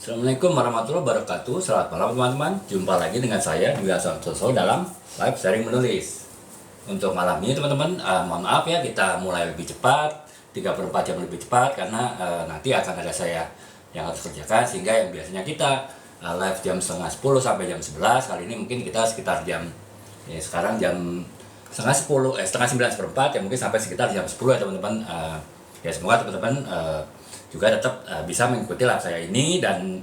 Assalamualaikum warahmatullahi wabarakatuh. Selamat malam teman-teman. Jumpa lagi dengan saya Dwi Santoso dalam live sharing menulis. Untuk malam ini teman-teman, mohon maaf ya kita mulai lebih cepat, 34 jam lebih cepat karena nanti akan ada saya yang harus kerjakan, sehingga yang biasanya kita live jam setengah 10 sampai jam 11, kali ini mungkin kita sekitar jam sekarang jam setengah 9 seperempat, ya mungkin sampai sekitar jam 10 ya teman-teman. Ya semoga teman-teman juga tetap bisa mengikuti live saya ini, dan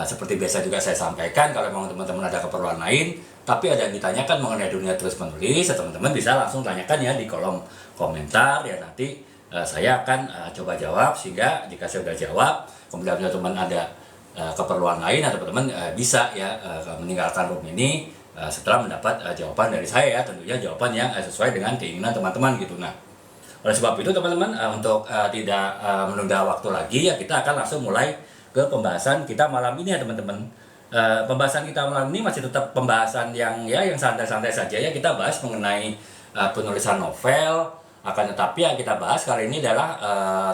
seperti biasa juga saya sampaikan, kalau memang teman-teman ada keperluan lain tapi ada yang ditanyakan mengenai dunia tulis menulis, teman-teman bisa langsung tanyakan ya di kolom komentar ya, nanti saya akan coba jawab, sehingga jika saya sudah jawab kemudian teman-teman ada keperluan lain, atau teman-teman bisa ya meninggalkan room ini setelah mendapat jawaban dari saya ya, tentunya jawaban yang sesuai dengan keinginan teman-teman gitu. Nah, oleh sebab itu teman-teman, untuk tidak menunda waktu lagi ya, kita akan langsung mulai ke pembahasan kita malam ini ya teman-teman. Pembahasan kita malam ini masih tetap pembahasan yang santai-santai saja ya. Kita bahas mengenai penulisan novel, akan tetapi yang kita bahas kali ini adalah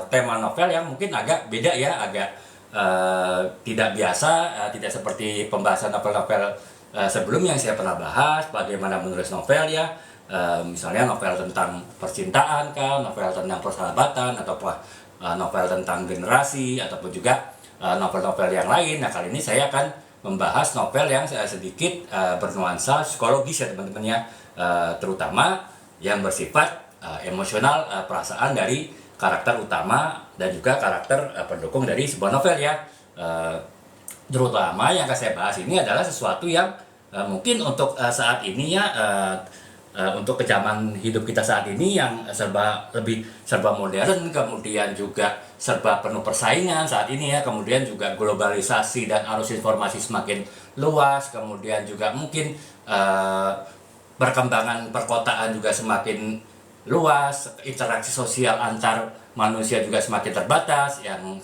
tema novel yang mungkin agak beda ya, agak tidak biasa, tidak seperti pembahasan novel-novel sebelumnya yang saya pernah bahas, bagaimana menulis novel ya. Misalnya novel tentang percintaan kah, novel tentang persahabatan, atau novel tentang generasi, ataupun juga novel-novel yang lain. Nah, kali ini saya akan membahas novel yang sedikit bernuansa psikologis ya teman-teman ya, terutama yang bersifat emosional, perasaan dari karakter utama dan juga karakter pendukung dari sebuah novel ya. Terutama yang akan saya bahas ini adalah sesuatu yang mungkin untuk saat ini ya, untuk kejaman hidup kita saat ini yang serba modern, kemudian juga serba penuh persaingan saat ini ya, kemudian juga globalisasi dan arus informasi semakin luas, kemudian juga mungkin perkembangan perkotaan juga semakin luas, interaksi sosial antar manusia juga semakin terbatas, yang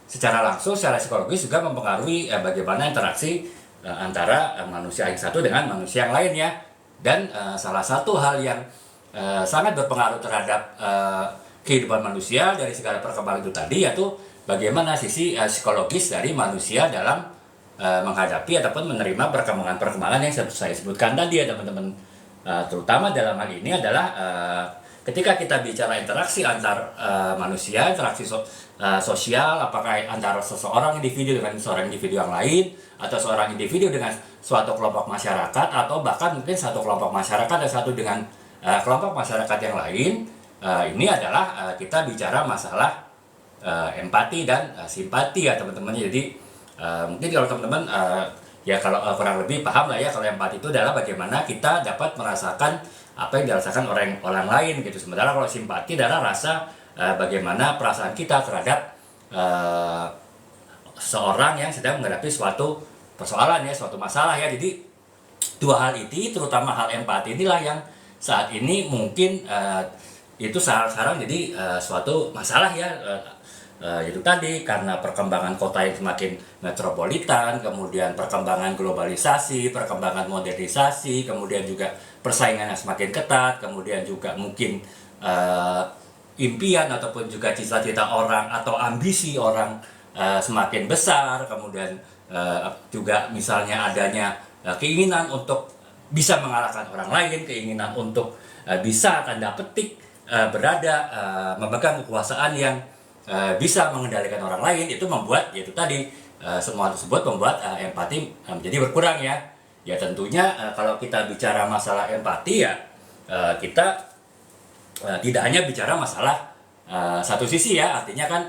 secara langsung secara psikologis juga mempengaruhi bagaimana interaksi antara manusia yang satu dengan manusia yang lain ya. Dan salah satu hal yang sangat berpengaruh terhadap kehidupan manusia dari segala perkembangan itu tadi, yaitu bagaimana sisi psikologis dari manusia dalam menghadapi ataupun menerima perkembangan-perkembangan yang saya sebutkan tadi ya teman-teman. Terutama dalam hal ini adalah ketika kita bicara interaksi antar manusia, interaksi sosial, apakah antara seseorang individu dengan seorang individu yang lain, atau seorang individu dengan suatu kelompok masyarakat, atau bahkan mungkin satu kelompok masyarakat dan satu dengan kelompok masyarakat yang lain. Ini adalah kita bicara masalah empati dan simpati ya teman-teman. Jadi mungkin kalau teman-teman ya kalau kurang lebih paham lah ya, kalau empati itu adalah bagaimana kita dapat merasakan apa yang dirasakan orang lain gitu. Sementara kalau simpati adalah rasa bagaimana perasaan kita terhadap seorang yang sedang menghadapi suatu persoalan ya, suatu masalah ya. Jadi dua hal itu, terutama hal empati inilah yang saat ini mungkin itu sekarang jadi suatu masalah ya. Itu tadi karena perkembangan kota yang semakin metropolitan, kemudian perkembangan globalisasi, perkembangan modernisasi, kemudian juga persaingan yang semakin ketat, kemudian juga mungkin impian ataupun juga cita-cita orang atau ambisi orang semakin besar, kemudian juga misalnya adanya keinginan untuk bisa mengalahkan orang lain, keinginan untuk bisa tanda petik berada memegang kekuasaan yang bisa mengendalikan orang lain. Itu membuat yaitu tadi semua tersebut membuat empati menjadi berkurang ya. Ya tentunya kalau kita bicara masalah empati ya, kita tidak hanya bicara masalah satu sisi ya, artinya kan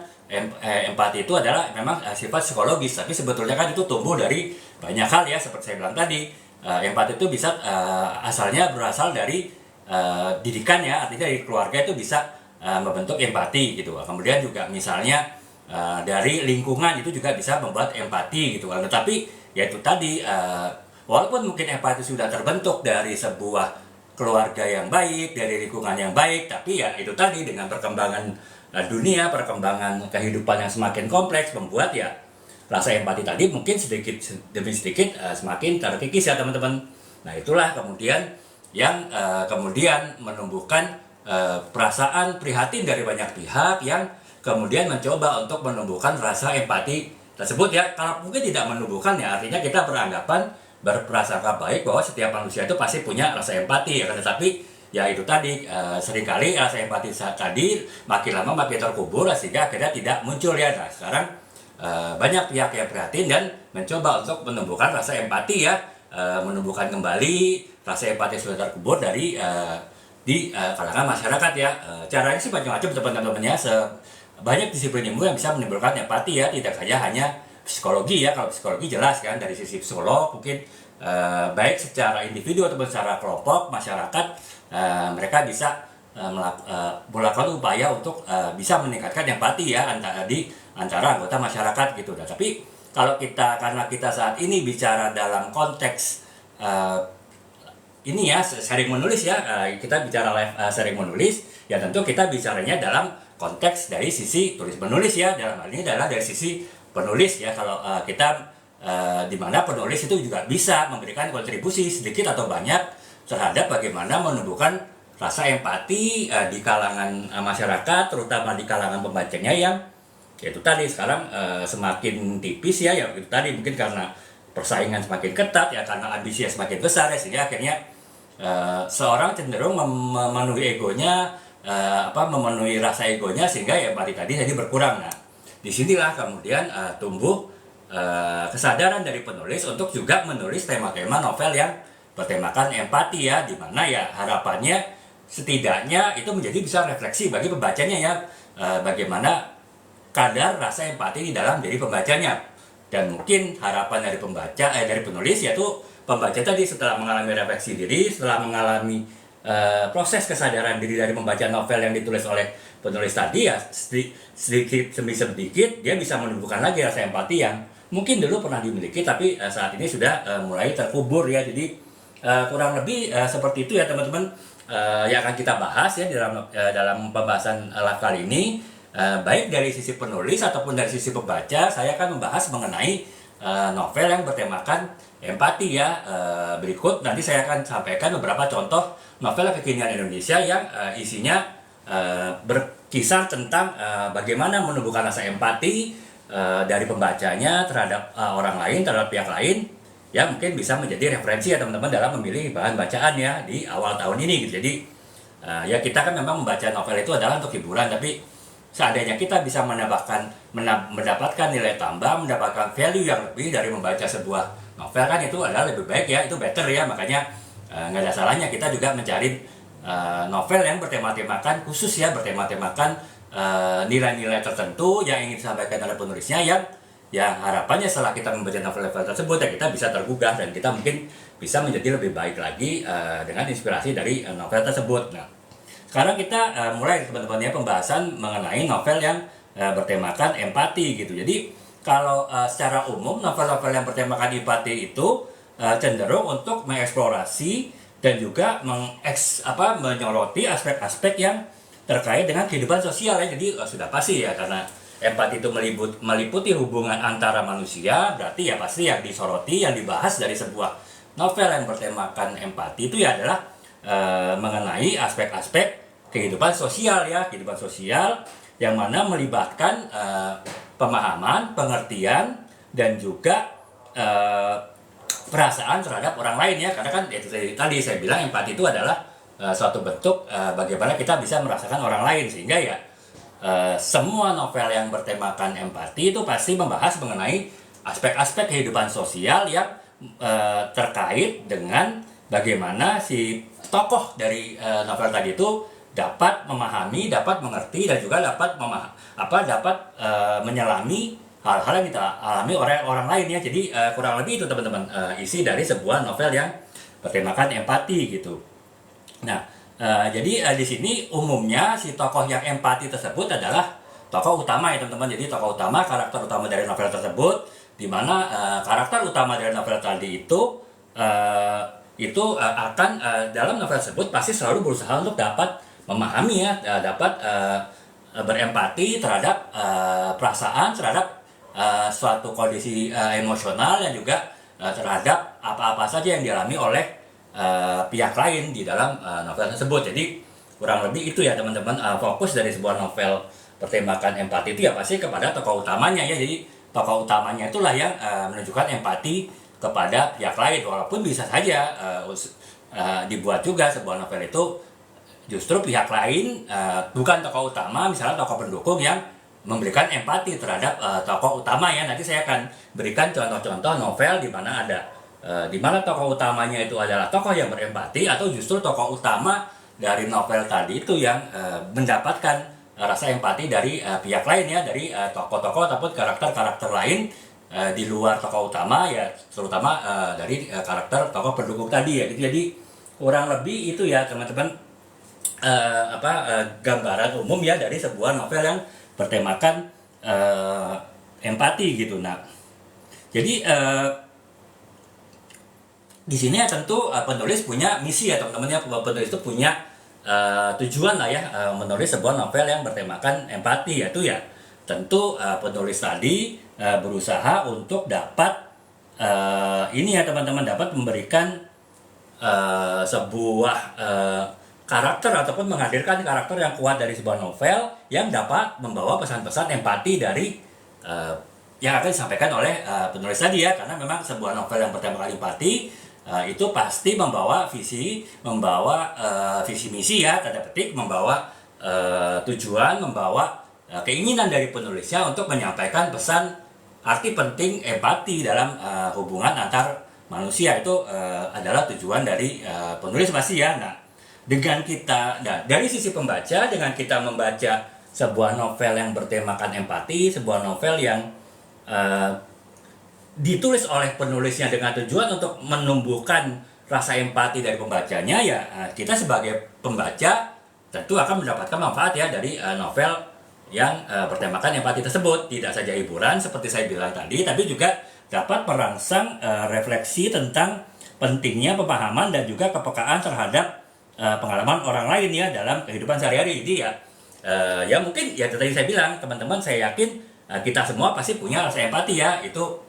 empati itu adalah memang sifat psikologis, tapi sebetulnya kan itu tumbuh dari banyak hal ya. Seperti saya bilang tadi, empati itu bisa asalnya berasal dari didikan ya, artinya dari keluarga itu bisa membentuk empati gitu. Kemudian juga misalnya dari lingkungan itu juga bisa membuat empati gitu. Tetapi ya itu tadi, walaupun mungkin empati sudah terbentuk dari sebuah keluarga yang baik, dari lingkungan yang baik, tapi ya itu tadi dengan perkembangan dunia, perkembangan kehidupan yang semakin kompleks membuat ya rasa empati tadi mungkin sedikit demi sedikit semakin terkikis ya teman-teman. Nah itulah kemudian yang kemudian menumbuhkan perasaan prihatin dari banyak pihak yang kemudian mencoba untuk menumbuhkan rasa empati tersebut ya. Kalau mungkin tidak menumbuhkan ya artinya kita beranggapan berprasangka baik bahwa setiap manusia itu pasti punya rasa empati ya kan. Tetapi ya itu tadi seringkali rasa empati tadi makin lama makin terkubur sehingga akhirnya tidak muncul ya. Nah sekarang banyak pihak yang prihatin dan mencoba untuk menumbuhkan rasa empati ya, menumbuhkan kembali rasa empati sudah terkubur dari di kalangan masyarakat ya. Caranya sih macam-macam teman-teman ya. Banyak disiplin ilmu yang bisa menimbulkan empati ya, tidak saja hanya psikologi ya. Kalau psikologi jelas kan dari sisi psikolog mungkin baik secara individu ataupun secara kelompok masyarakat mereka bisa melakukan upaya untuk bisa meningkatkan empati ya antara anggota masyarakat gitu. Nah, tapi kalau karena kita saat ini bicara dalam konteks ini ya sharing menulis ya, kita bicara live sharing menulis ya, tentu kita bicaranya dalam konteks dari sisi tulis menulis ya. Dalam hal ini adalah dari sisi penulis ya. Kalau kita di mana penulis itu juga bisa memberikan kontribusi sedikit atau banyak terhadap bagaimana menumbuhkan rasa empati di kalangan masyarakat, terutama di kalangan pembacanya yang yaitu tadi sekarang semakin tipis ya. Itu tadi mungkin karena persaingan semakin ketat ya, karena ambisi semakin besar ya, sehingga akhirnya seorang cenderung memenuhi egonya, memenuhi rasa egonya sehingga ya tadi jadi berkurang. Nah, disinilah kemudian tumbuh kesadaran dari penulis untuk juga menulis tema-tema novel yang bertemakan empati ya, di mana ya harapannya setidaknya itu menjadi bisa refleksi bagi pembacanya ya, bagaimana kadar rasa empati di dalam diri pembacanya. Dan mungkin harapan dari dari penulis yaitu pembaca tadi setelah mengalami refleksi diri, setelah mengalami proses kesadaran diri dari membaca novel yang ditulis oleh penulis tadi ya, sedikit demi sedikit dia bisa menumbuhkan lagi rasa empati yang mungkin dulu pernah dimiliki tapi saat ini sudah mulai terkubur ya. Jadi kurang lebih seperti itu ya teman-teman, yang akan kita bahas ya dalam pembahasan live kali ini. Baik dari sisi penulis ataupun dari sisi pembaca, saya akan membahas mengenai novel yang bertemakan empati ya. Berikut nanti saya akan sampaikan beberapa contoh novel kekinian Indonesia yang isinya berkisar tentang bagaimana menumbuhkan rasa empati dari pembacanya terhadap orang lain, terhadap pihak lain, ya mungkin bisa menjadi referensi ya teman-teman dalam memilih bahan bacaan ya di awal tahun ini gitu. Jadi ya kita kan memang membaca novel itu adalah untuk hiburan, tapi seandainya kita bisa mendapatkan nilai tambah, mendapatkan value yang lebih dari membaca sebuah novel kan itu adalah lebih baik ya, itu better ya. Makanya nggak ada salahnya kita juga mencari novel yang bertema-temakan khusus ya, bertema-temakan nilai-nilai tertentu yang ingin disampaikan oleh penulisnya, yang harapannya setelah kita membaca novel-novel tersebut ya kita bisa tergugah dan kita mungkin bisa menjadi lebih baik lagi dengan inspirasi dari novel tersebut. Nah, sekarang kita mulai teman-teman ya pembahasan mengenai novel yang bertemakan empati gitu. Jadi kalau secara umum novel-novel yang bertemakan empati itu cenderung untuk mengeksplorasi dan juga menyoroti aspek-aspek yang terkait dengan kehidupan sosial ya. Jadi sudah pasti ya, karena empati itu meliputi hubungan antara manusia, berarti ya pasti yang disoroti, yang dibahas dari sebuah novel yang bertemakan empati itu ya adalah mengenai aspek-aspek kehidupan sosial ya, kehidupan sosial yang mana melibatkan pemahaman, pengertian, dan juga perasaan terhadap orang lain ya. Karena kan itu tadi saya bilang empati itu adalah suatu bentuk bagaimana kita bisa merasakan orang lain, sehingga ya semua novel yang bertemakan empati itu pasti membahas mengenai aspek-aspek kehidupan sosial yang terkait dengan bagaimana si tokoh dari novel tadi itu dapat memahami, dapat mengerti, dan juga dapat menyelami hal-hal yang kita alami orang lain ya. Jadi kurang lebih itu teman-teman isi dari sebuah novel yang bertemakan empati gitu. Nah, jadi di sini umumnya si tokoh yang empati tersebut adalah tokoh utama ya teman-teman. Jadi tokoh utama, karakter utama dari novel tersebut, di mana karakter utama dari novel tadi itu akan dalam novel tersebut pasti selalu berusaha untuk dapat memahami ya, dapat berempati terhadap perasaan, terhadap suatu kondisi emosional, dan juga terhadap apa-apa saja yang dialami oleh pihak lain di dalam novel tersebut. Jadi kurang lebih itu ya teman-teman, fokus dari sebuah novel bertemakan empati itu ya pasti kepada tokoh utamanya ya. Jadi tokoh utamanya itulah yang menunjukkan empati kepada pihak lain, walaupun bisa saja dibuat juga sebuah novel itu justru pihak lain bukan tokoh utama, misalnya tokoh pendukung yang memberikan empati terhadap tokoh utama ya. Nanti saya akan berikan contoh-contoh novel di mana ada di mana tokoh utamanya itu adalah tokoh yang berempati, atau justru tokoh utama dari novel tadi itu yang mendapatkan rasa empati dari pihak lain ya, dari tokoh-tokoh ataupun karakter-karakter lain di luar tokoh utama ya, terutama dari karakter tokoh pendukung tadi ya gitu. Jadi kurang lebih itu ya teman-teman gambaran umum ya dari sebuah novel yang bertemakan empati gitu. Nah, jadi di sini ya tentu penulis punya misi ya teman-teman ya, penulis itu punya tujuan lah ya menulis sebuah novel yang bertemakan empati, yaitu ya tentu penulis tadi berusaha untuk dapat ini ya teman-teman, dapat memberikan sebuah karakter ataupun menghadirkan karakter yang kuat dari sebuah novel yang dapat membawa pesan-pesan empati dari yang akan disampaikan oleh penulis tadi ya. Karena memang sebuah novel yang bertemakan empati itu pasti membawa visi misi ya, tanda petik, membawa tujuan, membawa keinginan dari penulisnya untuk menyampaikan pesan arti penting empati dalam hubungan antar manusia. Itu adalah tujuan dari penulis pasti ya. Nah, dari sisi pembaca, dengan kita membaca sebuah novel yang bertemakan empati, sebuah novel yang ditulis oleh penulisnya dengan tujuan untuk menumbuhkan rasa empati dari pembacanya ya, kita sebagai pembaca tentu akan mendapatkan manfaat ya dari novel yang bertemakan empati tersebut. Tidak saja hiburan seperti saya bilang tadi, tapi juga dapat merangsang refleksi tentang pentingnya pemahaman dan juga kepekaan terhadap pengalaman orang lain ya dalam kehidupan sehari-hari. Jadi ya mungkin ya tadi saya bilang teman-teman, saya yakin kita semua pasti punya rasa empati ya. Itu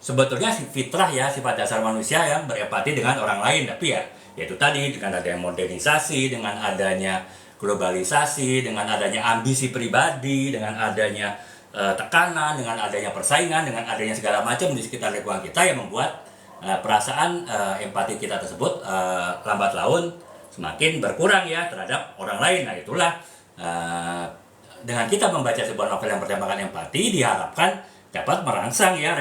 sebetulnya fitrah ya, sifat dasar manusia yang berempati dengan orang lain. Tapi ya itu tadi, dengan adanya modernisasi, dengan adanya globalisasi, dengan adanya ambisi pribadi, dengan adanya tekanan, dengan adanya persaingan, dengan adanya segala macam di sekitar lingkungan kita yang membuat perasaan empati kita tersebut lambat laun semakin berkurang ya terhadap orang lain. Nah itulah dengan kita membaca sebuah novel yang bertemakan empati diharapkan dapat merangsang ya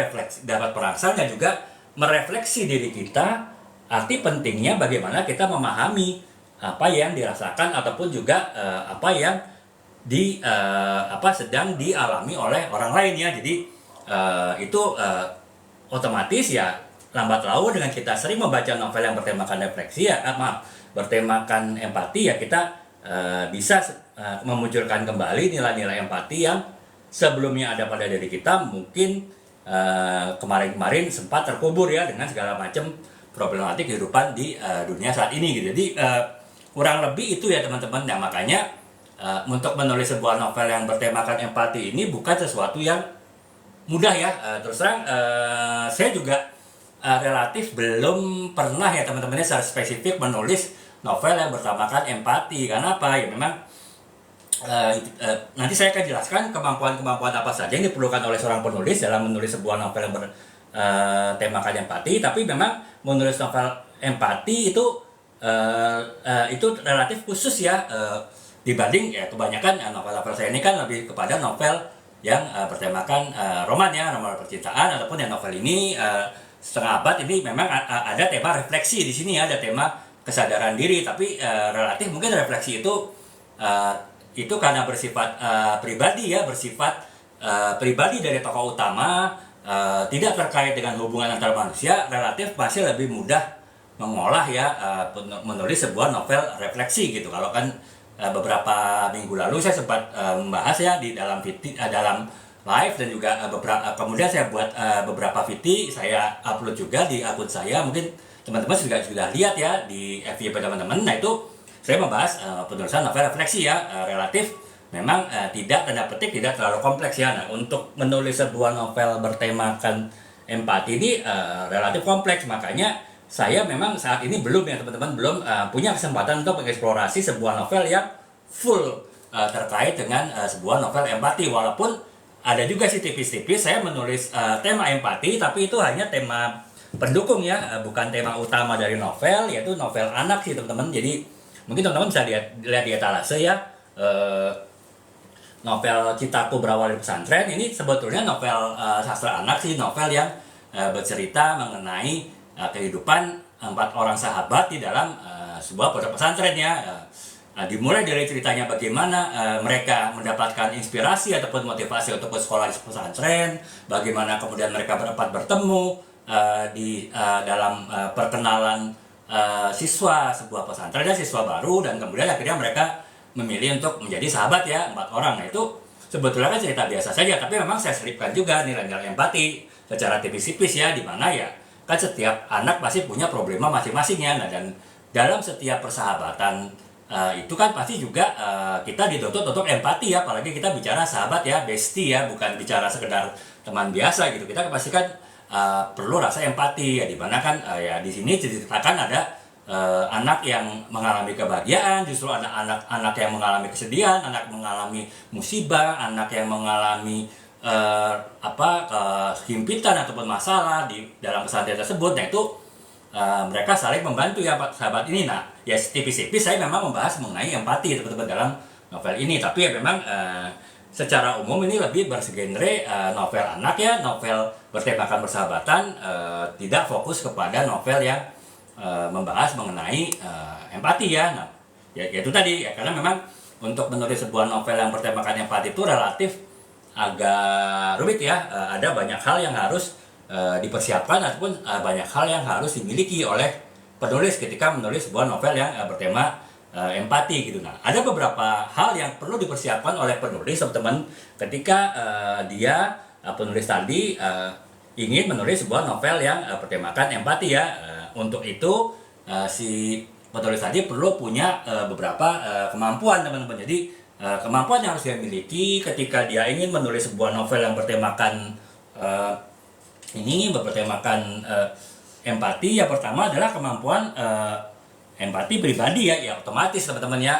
dapat merangsang dan juga merefleksi diri kita arti pentingnya bagaimana kita memahami apa yang dirasakan ataupun juga apa yang sedang dialami oleh orang lain ya. Jadi itu otomatis ya lambat laun dengan kita sering membaca novel yang bertemakan refleksi ya, bertemakan empati ya, kita bisa memunculkan kembali nilai-nilai empati yang sebelumnya ada pada diri kita, mungkin kemarin-kemarin sempat terkubur ya dengan segala macam problematik kehidupan di dunia saat ini gitu. Jadi kurang lebih itu ya teman-teman. Nah makanya untuk menulis sebuah novel yang bertemakan empati ini bukan sesuatu yang mudah ya. Terus terang saya juga relatif belum pernah ya teman-teman secara spesifik menulis novel yang bertemakan empati. Karena apa ya, memang nanti saya akan jelaskan kemampuan-kemampuan apa saja yang diperlukan oleh seorang penulis dalam menulis sebuah novel yang bertemakan empati. Tapi memang menulis novel empati itu relatif khusus ya, dibanding ya kebanyakan novel-novel saya ini kan lebih kepada novel yang bertemakan roman ya, roman percintaan, ataupun yang novel ini setengah abad ini memang ada tema refleksi di sini ya, ada tema kesadaran diri. Tapi relatif mungkin refleksi itu karena bersifat pribadi ya, bersifat pribadi dari tokoh utama, tidak terkait dengan hubungan antar manusia, relatif masih lebih mudah mengolah ya, menulis sebuah novel refleksi gitu. Kalau kan beberapa minggu lalu saya sempat membahas ya di dalam live, dan juga kemudian saya buat beberapa VT, saya upload juga di akun saya, mungkin teman-teman juga sudah lihat ya di FYP teman-teman. Nah itu saya membahas penulisan novel refleksi ya, relatif memang tidak, tanda petik, tidak terlalu kompleks ya. Nah untuk menulis sebuah novel bertemakan empati ini relatif kompleks, makanya saya memang saat ini belum ya teman-teman, belum punya kesempatan untuk mengeksplorasi sebuah novel yang full terkait dengan sebuah novel empati. Walaupun ada juga sih tipis-tipis saya menulis tema empati, tapi itu hanya tema pendukung ya, bukan tema utama dari novel, yaitu novel anak sih teman-teman. Jadi mungkin teman-teman bisa lihat di etalase ya, novel Citaku Berawal dari Pesantren ini sebetulnya novel sastra anak sih, novel yang bercerita mengenai kehidupan 4 orang sahabat di dalam sebuah pondok pesantren ya. Dimulai dari ceritanya bagaimana mereka mendapatkan inspirasi ataupun motivasi untuk bersekolah di pesantren, bagaimana kemudian mereka berempat bertemu di dalam perkenalan siswa sebuah pesantren dan siswa baru, dan kemudian akhirnya mereka memilih untuk menjadi sahabat ya, 4 orang. Nah, itu sebetulnya kan cerita biasa saja, tapi memang saya selipkan juga nilai-nilai empati secara tipis-tipis ya, di mana ya kan setiap anak pasti punya problema masing-masing ya. Nah, dan dalam setiap persahabatan itu kan pasti juga kita dituntut untuk empati ya, apalagi kita bicara sahabat ya, bestie ya, bukan bicara sekedar teman biasa gitu. Kita pasti kan perlu rasa empati ya, di mana kan ya di sini diceritakan ada anak yang mengalami kebahagiaan, justru ada anak yang mengalami kesedihan, anak mengalami musibah, anak yang mengalami himpitan ataupun masalah di dalam pesantren tersebut. Nah, itu mereka saling membantu ya sahabat ini. Nah, ya tipis-tipis saya memang membahas mengenai empati teman-teman dalam novel ini, tapi ya memang secara umum ini lebih bergenre novel anak ya, novel bertemakan persahabatan, tidak fokus kepada novel yang membahas mengenai empati ya. Nah, ya itu tadi ya, karena memang untuk menulis sebuah novel yang bertemakan empati itu relatif agak rumit ya. Ada banyak hal yang harus dipersiapkan ataupun banyak hal yang harus dimiliki oleh penulis ketika menulis sebuah novel yang bertema empati gitu. Nah, ada beberapa hal yang perlu dipersiapkan oleh penulis teman-teman ketika dia penulis tadi ingin menulis sebuah novel yang bertemakan empati ya. Untuk itu si penulis tadi perlu punya beberapa kemampuan teman-teman. Jadi kemampuan yang harus dia miliki ketika dia ingin menulis sebuah novel yang bertemakan bertemakan empati. Yang pertama adalah kemampuan empati pribadi ya, otomatis teman-teman ya.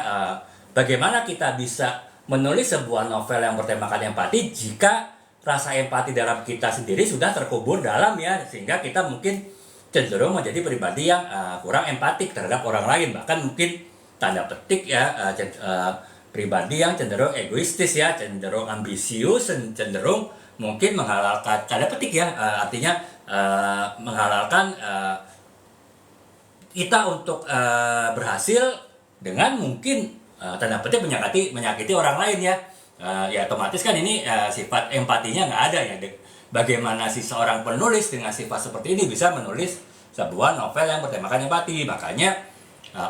Bagaimana kita bisa menulis sebuah novel yang bertemakan empati jika rasa empati dalam kita sendiri sudah terkubur dalam ya, sehingga kita mungkin cenderung menjadi pribadi yang kurang empatik terhadap orang lain, bahkan mungkin tanda petik ya pribadi yang cenderung egoistis ya, cenderung ambisius, cenderung mungkin menghalalkan, tanda petik ya, artinya menghalalkan kita untuk berhasil dengan mungkin tanda petik menyakiti orang lain ya. Ya otomatis kan ini sifat empatinya nggak ada ya. Bagaimana si seorang penulis dengan sifat seperti ini bisa menulis sebuah novel yang bertemakan empati. Makanya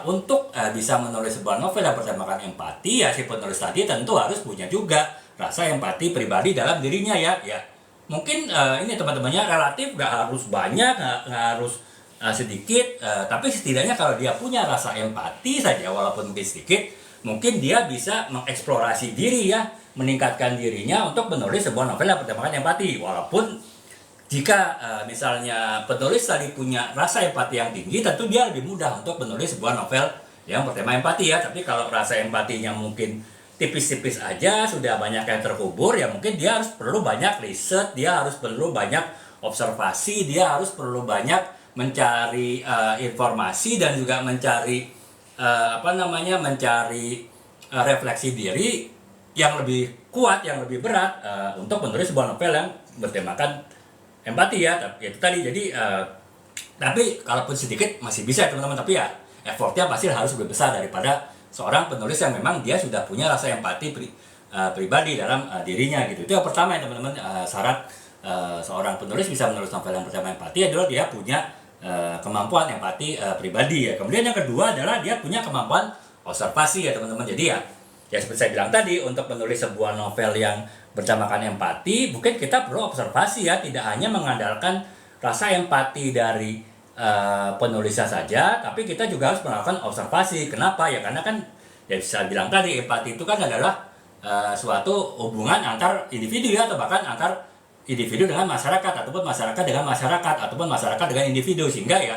untuk bisa menulis sebuah novel yang bertemakan empati ya, si penulis tadi tentu harus punya juga rasa empati pribadi dalam dirinya ya. Ya mungkin ini teman-temannya relatif nggak harus banyak, nggak harus sedikit, tapi setidaknya kalau dia punya rasa empati saja walaupun mungkin sedikit, mungkin dia bisa mengeksplorasi diri ya, meningkatkan dirinya untuk menulis sebuah novel yang bertemakan empati. Walaupun jika misalnya penulis tadi punya rasa empati yang tinggi, tentu dia lebih mudah untuk menulis sebuah novel yang bertema empati ya. Tapi kalau rasa empatinya mungkin tipis-tipis aja, sudah banyak yang terkubur, ya mungkin dia harus perlu banyak riset, dia harus perlu banyak observasi, dia harus perlu banyak mencari informasi dan juga mencari mencari refleksi diri yang lebih kuat, yang lebih berat untuk menulis sebuah novel yang bertemakan empati ya. Itu tadi. Jadi tapi kalaupun sedikit masih bisa teman-teman, tapi ya effortnya pasti harus lebih besar daripada seorang penulis yang memang dia sudah punya rasa empati pribadi dalam dirinya gitu. Itu yang pertama ya teman-teman, syarat seorang penulis bisa menulis novel yang bertema empati adalah dia punya kemampuan empati pribadi ya. Kemudian yang kedua adalah dia punya kemampuan observasi ya teman-teman. Jadi ya seperti saya bilang tadi, untuk menulis sebuah novel yang bertemakan empati, mungkin kita perlu observasi ya, tidak hanya mengandalkan rasa empati dari penulisnya saja, tapi kita juga harus melakukan observasi. Kenapa ya? Karena kan ya bisa bilang tadi, empati itu kan adalah suatu hubungan antar individu ya, atau bahkan antar individu dengan masyarakat, ataupun masyarakat dengan masyarakat, ataupun masyarakat dengan individu. Sehingga ya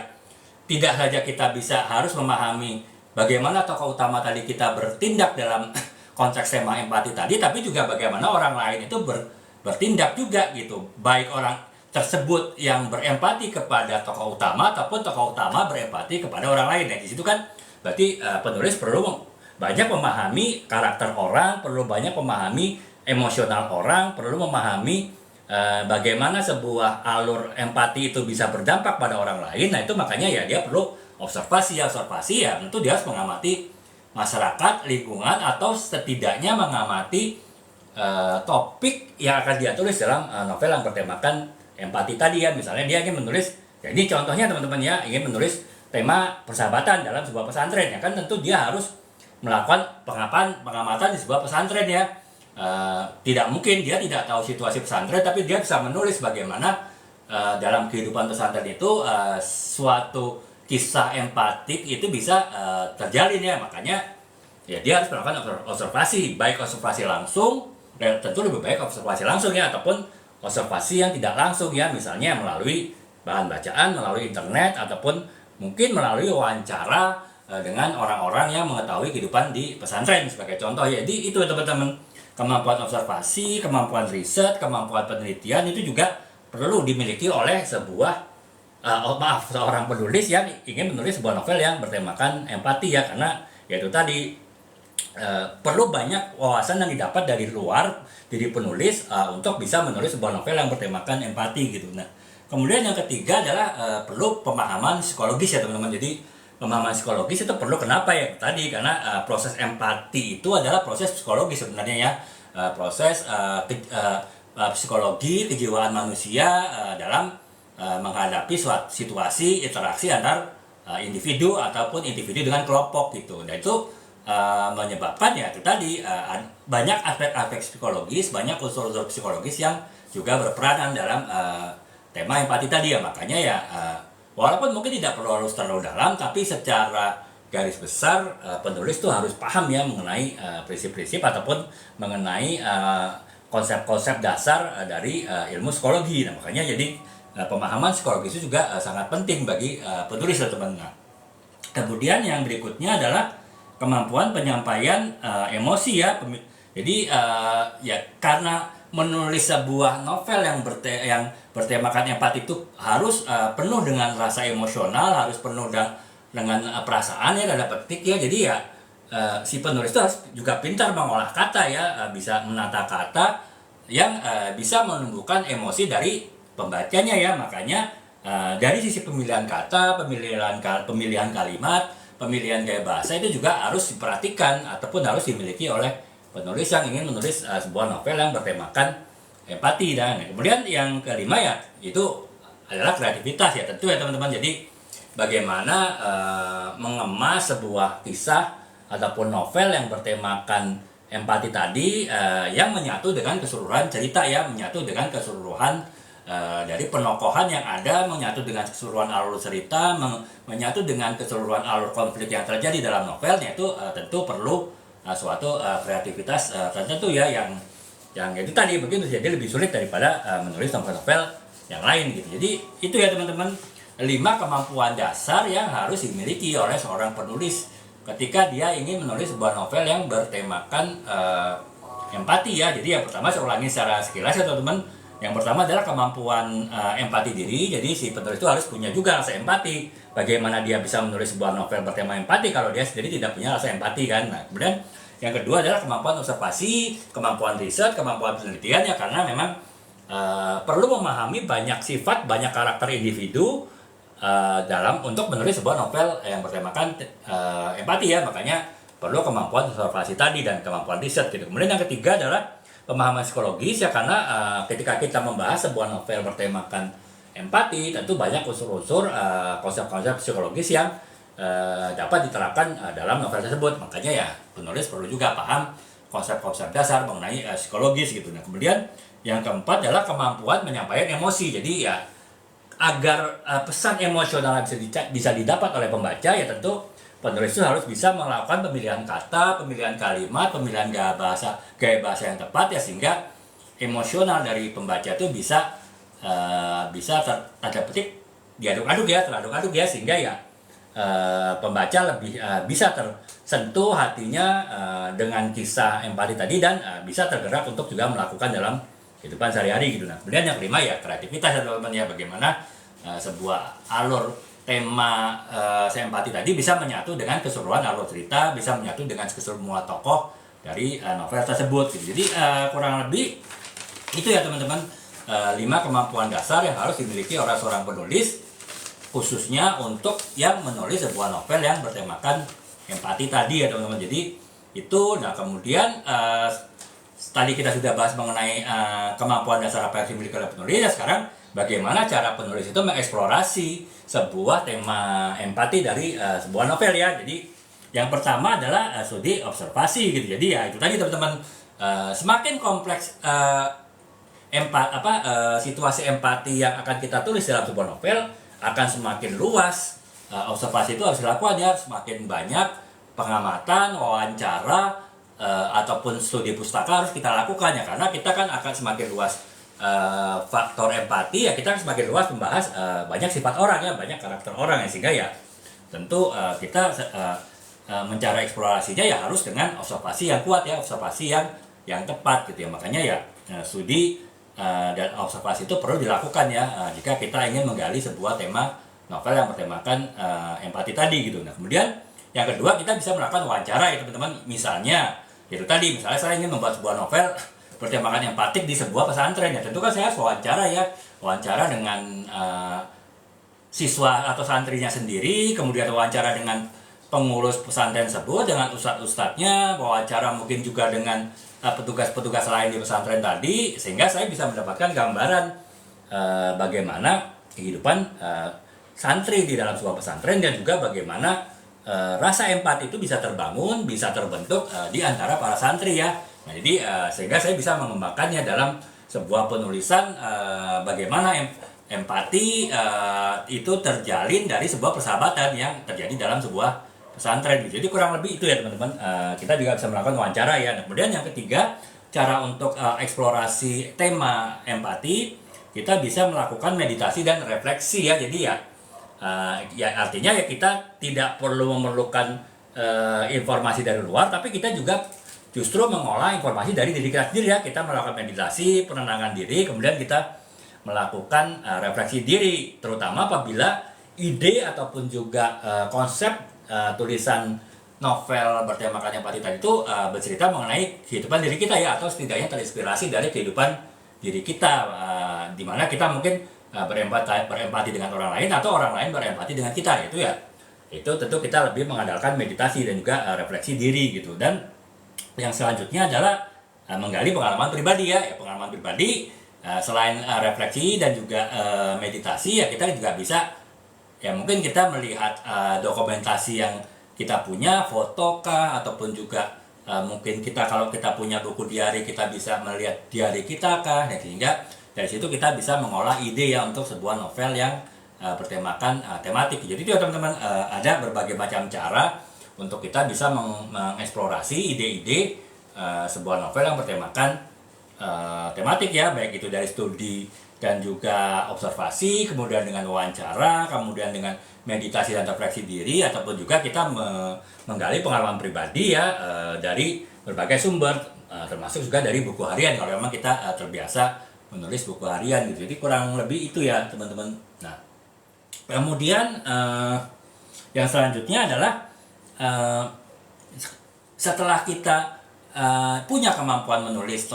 tidak saja kita bisa harus memahami bagaimana tokoh utama tadi kita bertindak dalam konteks tema empati tadi, tapi juga bagaimana orang lain itu bertindak juga gitu, baik orang tersebut yang berempati kepada tokoh utama ataupun tokoh utama berempati kepada orang lain. Nah, di situ kan berarti penulis perlu banyak memahami karakter orang, perlu banyak memahami emosional orang, perlu memahami bagaimana sebuah alur empati itu bisa berdampak pada orang lain. Nah, itu makanya ya dia perlu observasi ya tentu dia harus mengamati masyarakat, lingkungan, atau setidaknya mengamati topik yang akan dia tulis dalam novel yang bertemakan empati tadi ya. Misalnya dia ingin menulis, ya ini contohnya teman-teman ya, ingin menulis tema persahabatan dalam sebuah pesantren ya kan, tentu dia harus melakukan pengamatan di sebuah pesantren ya. Tidak mungkin dia tidak tahu situasi pesantren, tapi dia bisa menulis bagaimana dalam kehidupan pesantren itu suatu kisah empatik itu bisa terjalin ya. Makanya ya dia harus melakukan observasi, baik observasi langsung, dan tentu lebih baik observasi langsung ya, ataupun observasi yang tidak langsung ya, misalnya melalui bahan bacaan, melalui internet, ataupun mungkin melalui wawancara dengan orang-orang yang mengetahui kehidupan di pesantren sebagai contoh ya. Jadi itu teman-teman, kemampuan observasi, kemampuan riset, kemampuan penelitian itu juga perlu dimiliki oleh seorang penulis yang ingin menulis sebuah novel yang bertemakan empati ya, karena yaitu tadi perlu banyak wawasan yang didapat dari luar diri penulis untuk bisa menulis sebuah novel yang bertemakan empati gitu. Nah, kemudian yang ketiga adalah perlu pemahaman psikologis ya teman-teman. Jadi pemahaman psikologis itu perlu kenapa ya tadi, karena proses empati itu adalah proses psikologis sebenarnya ya, proses psikologi kejiwaan manusia dalam menghadapi suatu situasi interaksi antar individu ataupun individu dengan kelompok gitu. Dan itu menyebabkan ya itu tadi banyak aspek-aspek psikologis, banyak unsur-unsur psikologis yang juga berperanan dalam tema empati tadi ya. Makanya ya walaupun mungkin tidak perlu harus terlalu dalam, tapi secara garis besar penulis tuh harus paham ya mengenai prinsip-prinsip ataupun mengenai konsep-konsep dasar dari ilmu psikologi. Nah, makanya jadi pemahaman psikologis itu juga sangat penting bagi penulis teman-teman. Kemudian yang berikutnya adalah kemampuan penyampaian emosi ya. Jadi ya karena menulis sebuah novel yang bertemakan empati itu harus penuh dengan rasa emosional, harus penuh dengan perasaan ya, tanda petik ya. Jadi ya si penulis itu harus juga pintar mengolah kata ya, bisa menata kata yang bisa menumbuhkan emosi dari pembacanya ya. Makanya dari sisi pemilihan kata, pemilihan kalimat, pemilihan gaya bahasa itu juga harus diperhatikan ataupun harus dimiliki oleh penulis yang ingin menulis sebuah novel yang bertemakan empati. Dan kemudian yang kelima ya itu adalah kreativitas ya tentu ya teman-teman. Jadi bagaimana mengemas sebuah kisah ataupun novel yang bertemakan empati tadi yang menyatu dengan keseluruhan cerita ya, menyatu dengan keseluruhan dari penokohan yang ada, menyatu dengan keseluruhan alur cerita, menyatu dengan keseluruhan alur konflik yang terjadi dalam novelnya. Itu tentu perlu suatu kreativitas tertentu ya, yang itu tadi mungkin jadi lebih sulit daripada menulis novel-novel yang lain gitu. Jadi itu ya teman-teman, 5 kemampuan dasar yang harus dimiliki oleh seorang penulis ketika dia ingin menulis sebuah novel yang bertemakan empati ya. Jadi yang pertama saya ulangi secara sekilas ya teman-teman. Yang pertama adalah kemampuan empati diri. Jadi si penulis itu harus punya juga rasa empati. Bagaimana dia bisa menulis sebuah novel bertema empati kalau dia sendiri tidak punya rasa empati kan. Nah, kemudian yang kedua adalah kemampuan observasi, kemampuan riset, kemampuan penelitian ya, karena memang perlu memahami banyak sifat, banyak karakter individu dalam untuk menulis sebuah novel yang bertemakan empati ya. Makanya perlu kemampuan observasi tadi dan kemampuan riset gitu. Kemudian yang ketiga adalah pemahaman psikologis ya, karena ketika kita membahas sebuah novel bertemakan empati tentu banyak unsur-unsur konsep-konsep psikologis yang dapat diterapkan dalam novel tersebut. Makanya ya penulis perlu juga paham konsep-konsep dasar mengenai psikologis gitu. Nah, kemudian yang keempat adalah kemampuan menyampaikan emosi. Jadi ya agar pesan emosional bisa didapat oleh pembaca ya tentu penulis itu harus bisa melakukan pemilihan kata, pemilihan kalimat, pemilihan gaya bahasa yang tepat ya, sehingga emosional dari pembaca itu bisa tanda petik teraduk-aduk ya, sehingga ya pembaca lebih bisa tersentuh hatinya dengan kisah empati tadi dan bisa tergerak untuk juga melakukan dalam kehidupan sehari-hari gitu. Nah, kemudian yang kelima ya kreativitas ya teman-teman ya, bagaimana sebuah alur tema Sempati tadi bisa menyatu dengan keseluruhan alur cerita, bisa menyatu dengan keseluruhan tokoh dari novel tersebut gitu. Jadi kurang lebih itu ya teman-teman, 5 kemampuan dasar yang harus dimiliki oleh seorang penulis, khususnya untuk yang menulis sebuah novel yang bertemakan empati tadi ya teman-teman. Jadi itu, nah kemudian tadi kita sudah bahas mengenai kemampuan dasar apa yang dimiliki oleh penulis. Ya, sekarang bagaimana cara penulis itu mengeksplorasi sebuah tema empati dari sebuah novel ya. Jadi yang pertama adalah studi observasi gitu. Jadi ya itu tadi teman-teman, semakin kompleks situasi empati yang akan kita tulis dalam sebuah novel, akan semakin luas observasi itu harus dilakukan ya, semakin banyak pengamatan, wawancara, ataupun studi pustaka harus kita lakukan ya, karena kita kan akan semakin luas faktor empati ya, kita semakin luas membahas banyak sifat orang ya, banyak karakter orang ya, sehingga ya tentu kita mencari eksplorasinya ya harus dengan observasi yang kuat ya, observasi yang tepat gitu ya. Makanya ya studi dan observasi itu perlu dilakukan ya jika kita ingin menggali sebuah tema novel yang bertemakan empati tadi gitu. Nah kemudian yang kedua, kita bisa melakukan wawancara ya teman-teman. Misalnya itu tadi, misalnya saya ingin membuat sebuah novel bertemakan empatik di sebuah pesantren ya, tentu kan saya harus wawancara ya, wawancara dengan siswa atau santrinya sendiri, kemudian wawancara dengan pengurus pesantren tersebut, dengan ustadz-ustadznya, wawancara mungkin juga dengan petugas-petugas lain di pesantren tadi, sehingga saya bisa mendapatkan gambaran bagaimana kehidupan santri di dalam sebuah pesantren, dan juga bagaimana rasa empati itu bisa terbangun, bisa terbentuk di antara para santri ya. Nah, jadi sehingga saya bisa mengembangkannya dalam sebuah penulisan, bagaimana empati itu terjalin dari sebuah persahabatan yang terjadi dalam sebuah pesantren. Jadi kurang lebih itu ya teman-teman, kita juga bisa melakukan wawancara ya. Nah, kemudian yang ketiga, cara untuk eksplorasi tema empati, kita bisa melakukan meditasi dan refleksi ya. Jadi ya artinya ya kita tidak perlu memerlukan informasi dari luar, tapi kita juga justru mengolah informasi dari diri kita sendiri ya. Kita melakukan meditasi, penenangan diri, kemudian kita melakukan refleksi diri, terutama apabila ide ataupun juga konsep tulisan novel bertemakan empati tadi itu bercerita mengenai kehidupan diri kita ya, atau setidaknya terinspirasi dari kehidupan diri kita, di mana kita mungkin berempati dengan orang lain, atau orang lain berempati dengan kita. Itu tentu kita lebih mengandalkan meditasi dan juga refleksi diri gitu. Dan yang selanjutnya adalah menggali pengalaman pribadi ya, pengalaman pribadi. Selain refleksi dan juga meditasi ya, kita juga bisa ya mungkin kita melihat dokumentasi yang kita punya, foto kah, ataupun juga mungkin kita, kalau kita punya buku diari, kita bisa melihat diari kita kah, ya, sehingga dari situ kita bisa mengolah ide ya untuk sebuah novel yang bertemakan tematik. Jadi itu ya teman-teman, ada berbagai macam cara untuk kita bisa mengeksplorasi ide-ide sebuah novel yang bertemakan tematik ya, baik itu dari studi dan juga observasi, kemudian dengan wawancara, kemudian dengan meditasi dan refleksi diri, ataupun juga kita menggali pengalaman pribadi ya dari berbagai sumber, termasuk juga dari buku harian kalau memang kita terbiasa menulis buku harian gitu. Jadi kurang lebih itu ya teman-teman. Nah kemudian yang selanjutnya adalah setelah kita punya kemampuan menulis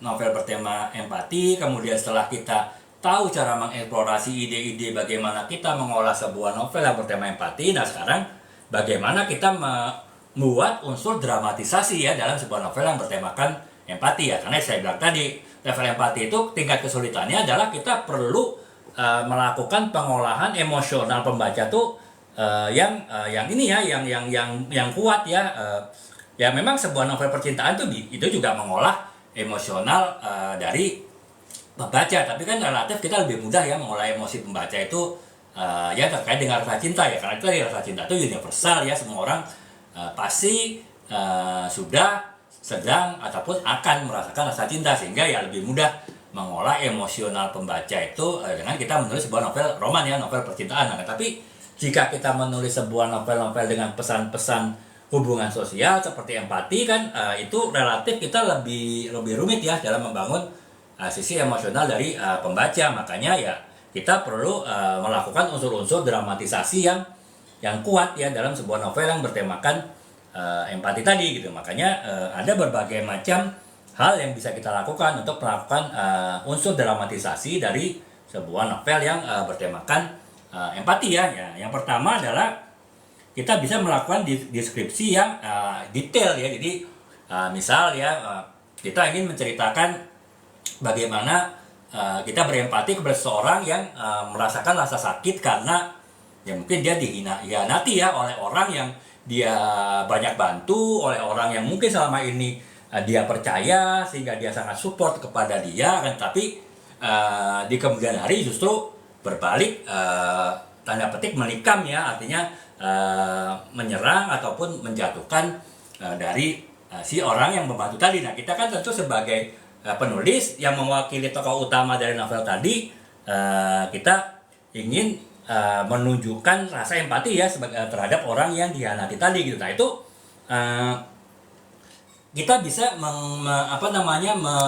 novel bertema empati, kemudian setelah kita tahu cara mengeksplorasi ide-ide bagaimana kita mengolah sebuah novel yang bertema empati, nah sekarang bagaimana kita membuat unsur dramatisasi ya dalam sebuah novel yang bertemakan empati ya. Karena saya bilang tadi, level empati itu tingkat kesulitannya adalah kita perlu melakukan pengolahan emosional pembaca tuh yang kuat ya. Ya memang sebuah novel percintaan itu juga mengolah emosional dari pembaca, tapi kan relatif kita lebih mudah ya mengolah emosi pembaca itu ya terkait dengan rasa cinta ya, karena itu rasa cinta itu universal ya, semua orang pasti sudah, sedang, ataupun akan merasakan rasa cinta, sehingga ya lebih mudah mengolah emosional pembaca itu dengan kita menulis sebuah novel roman ya, novel percintaan. Nah, tapi jika kita menulis sebuah novel-novel dengan pesan-pesan hubungan sosial seperti empati kan, itu relatif kita lebih rumit ya dalam membangun sisi emosional dari pembaca. Makanya ya kita perlu melakukan unsur-unsur dramatisasi yang kuat ya dalam sebuah novel yang bertemakan empati tadi gitu. Makanya ada berbagai macam hal yang bisa kita lakukan untuk melakukan unsur dramatisasi dari sebuah novel yang bertemakan empati ya. Yang pertama adalah kita bisa melakukan deskripsi yang detail ya. Jadi misal ya kita ingin menceritakan bagaimana kita berempati kepada seseorang yang merasakan rasa sakit karena ya mungkin dia dihianati ya oleh orang yang dia banyak bantu, oleh orang yang mungkin selama ini dia percaya sehingga dia sangat support kepada dia kan, tapi di kemudian hari justru berbalik tanda petik menikam ya, artinya menyerang ataupun menjatuhkan dari si orang yang membantu tadi. Nah kita kan tentu sebagai penulis yang mewakili tokoh utama dari novel tadi, kita ingin menunjukkan rasa empati ya terhadap orang yang dihianati tadi gitu. Nah itu kita bisa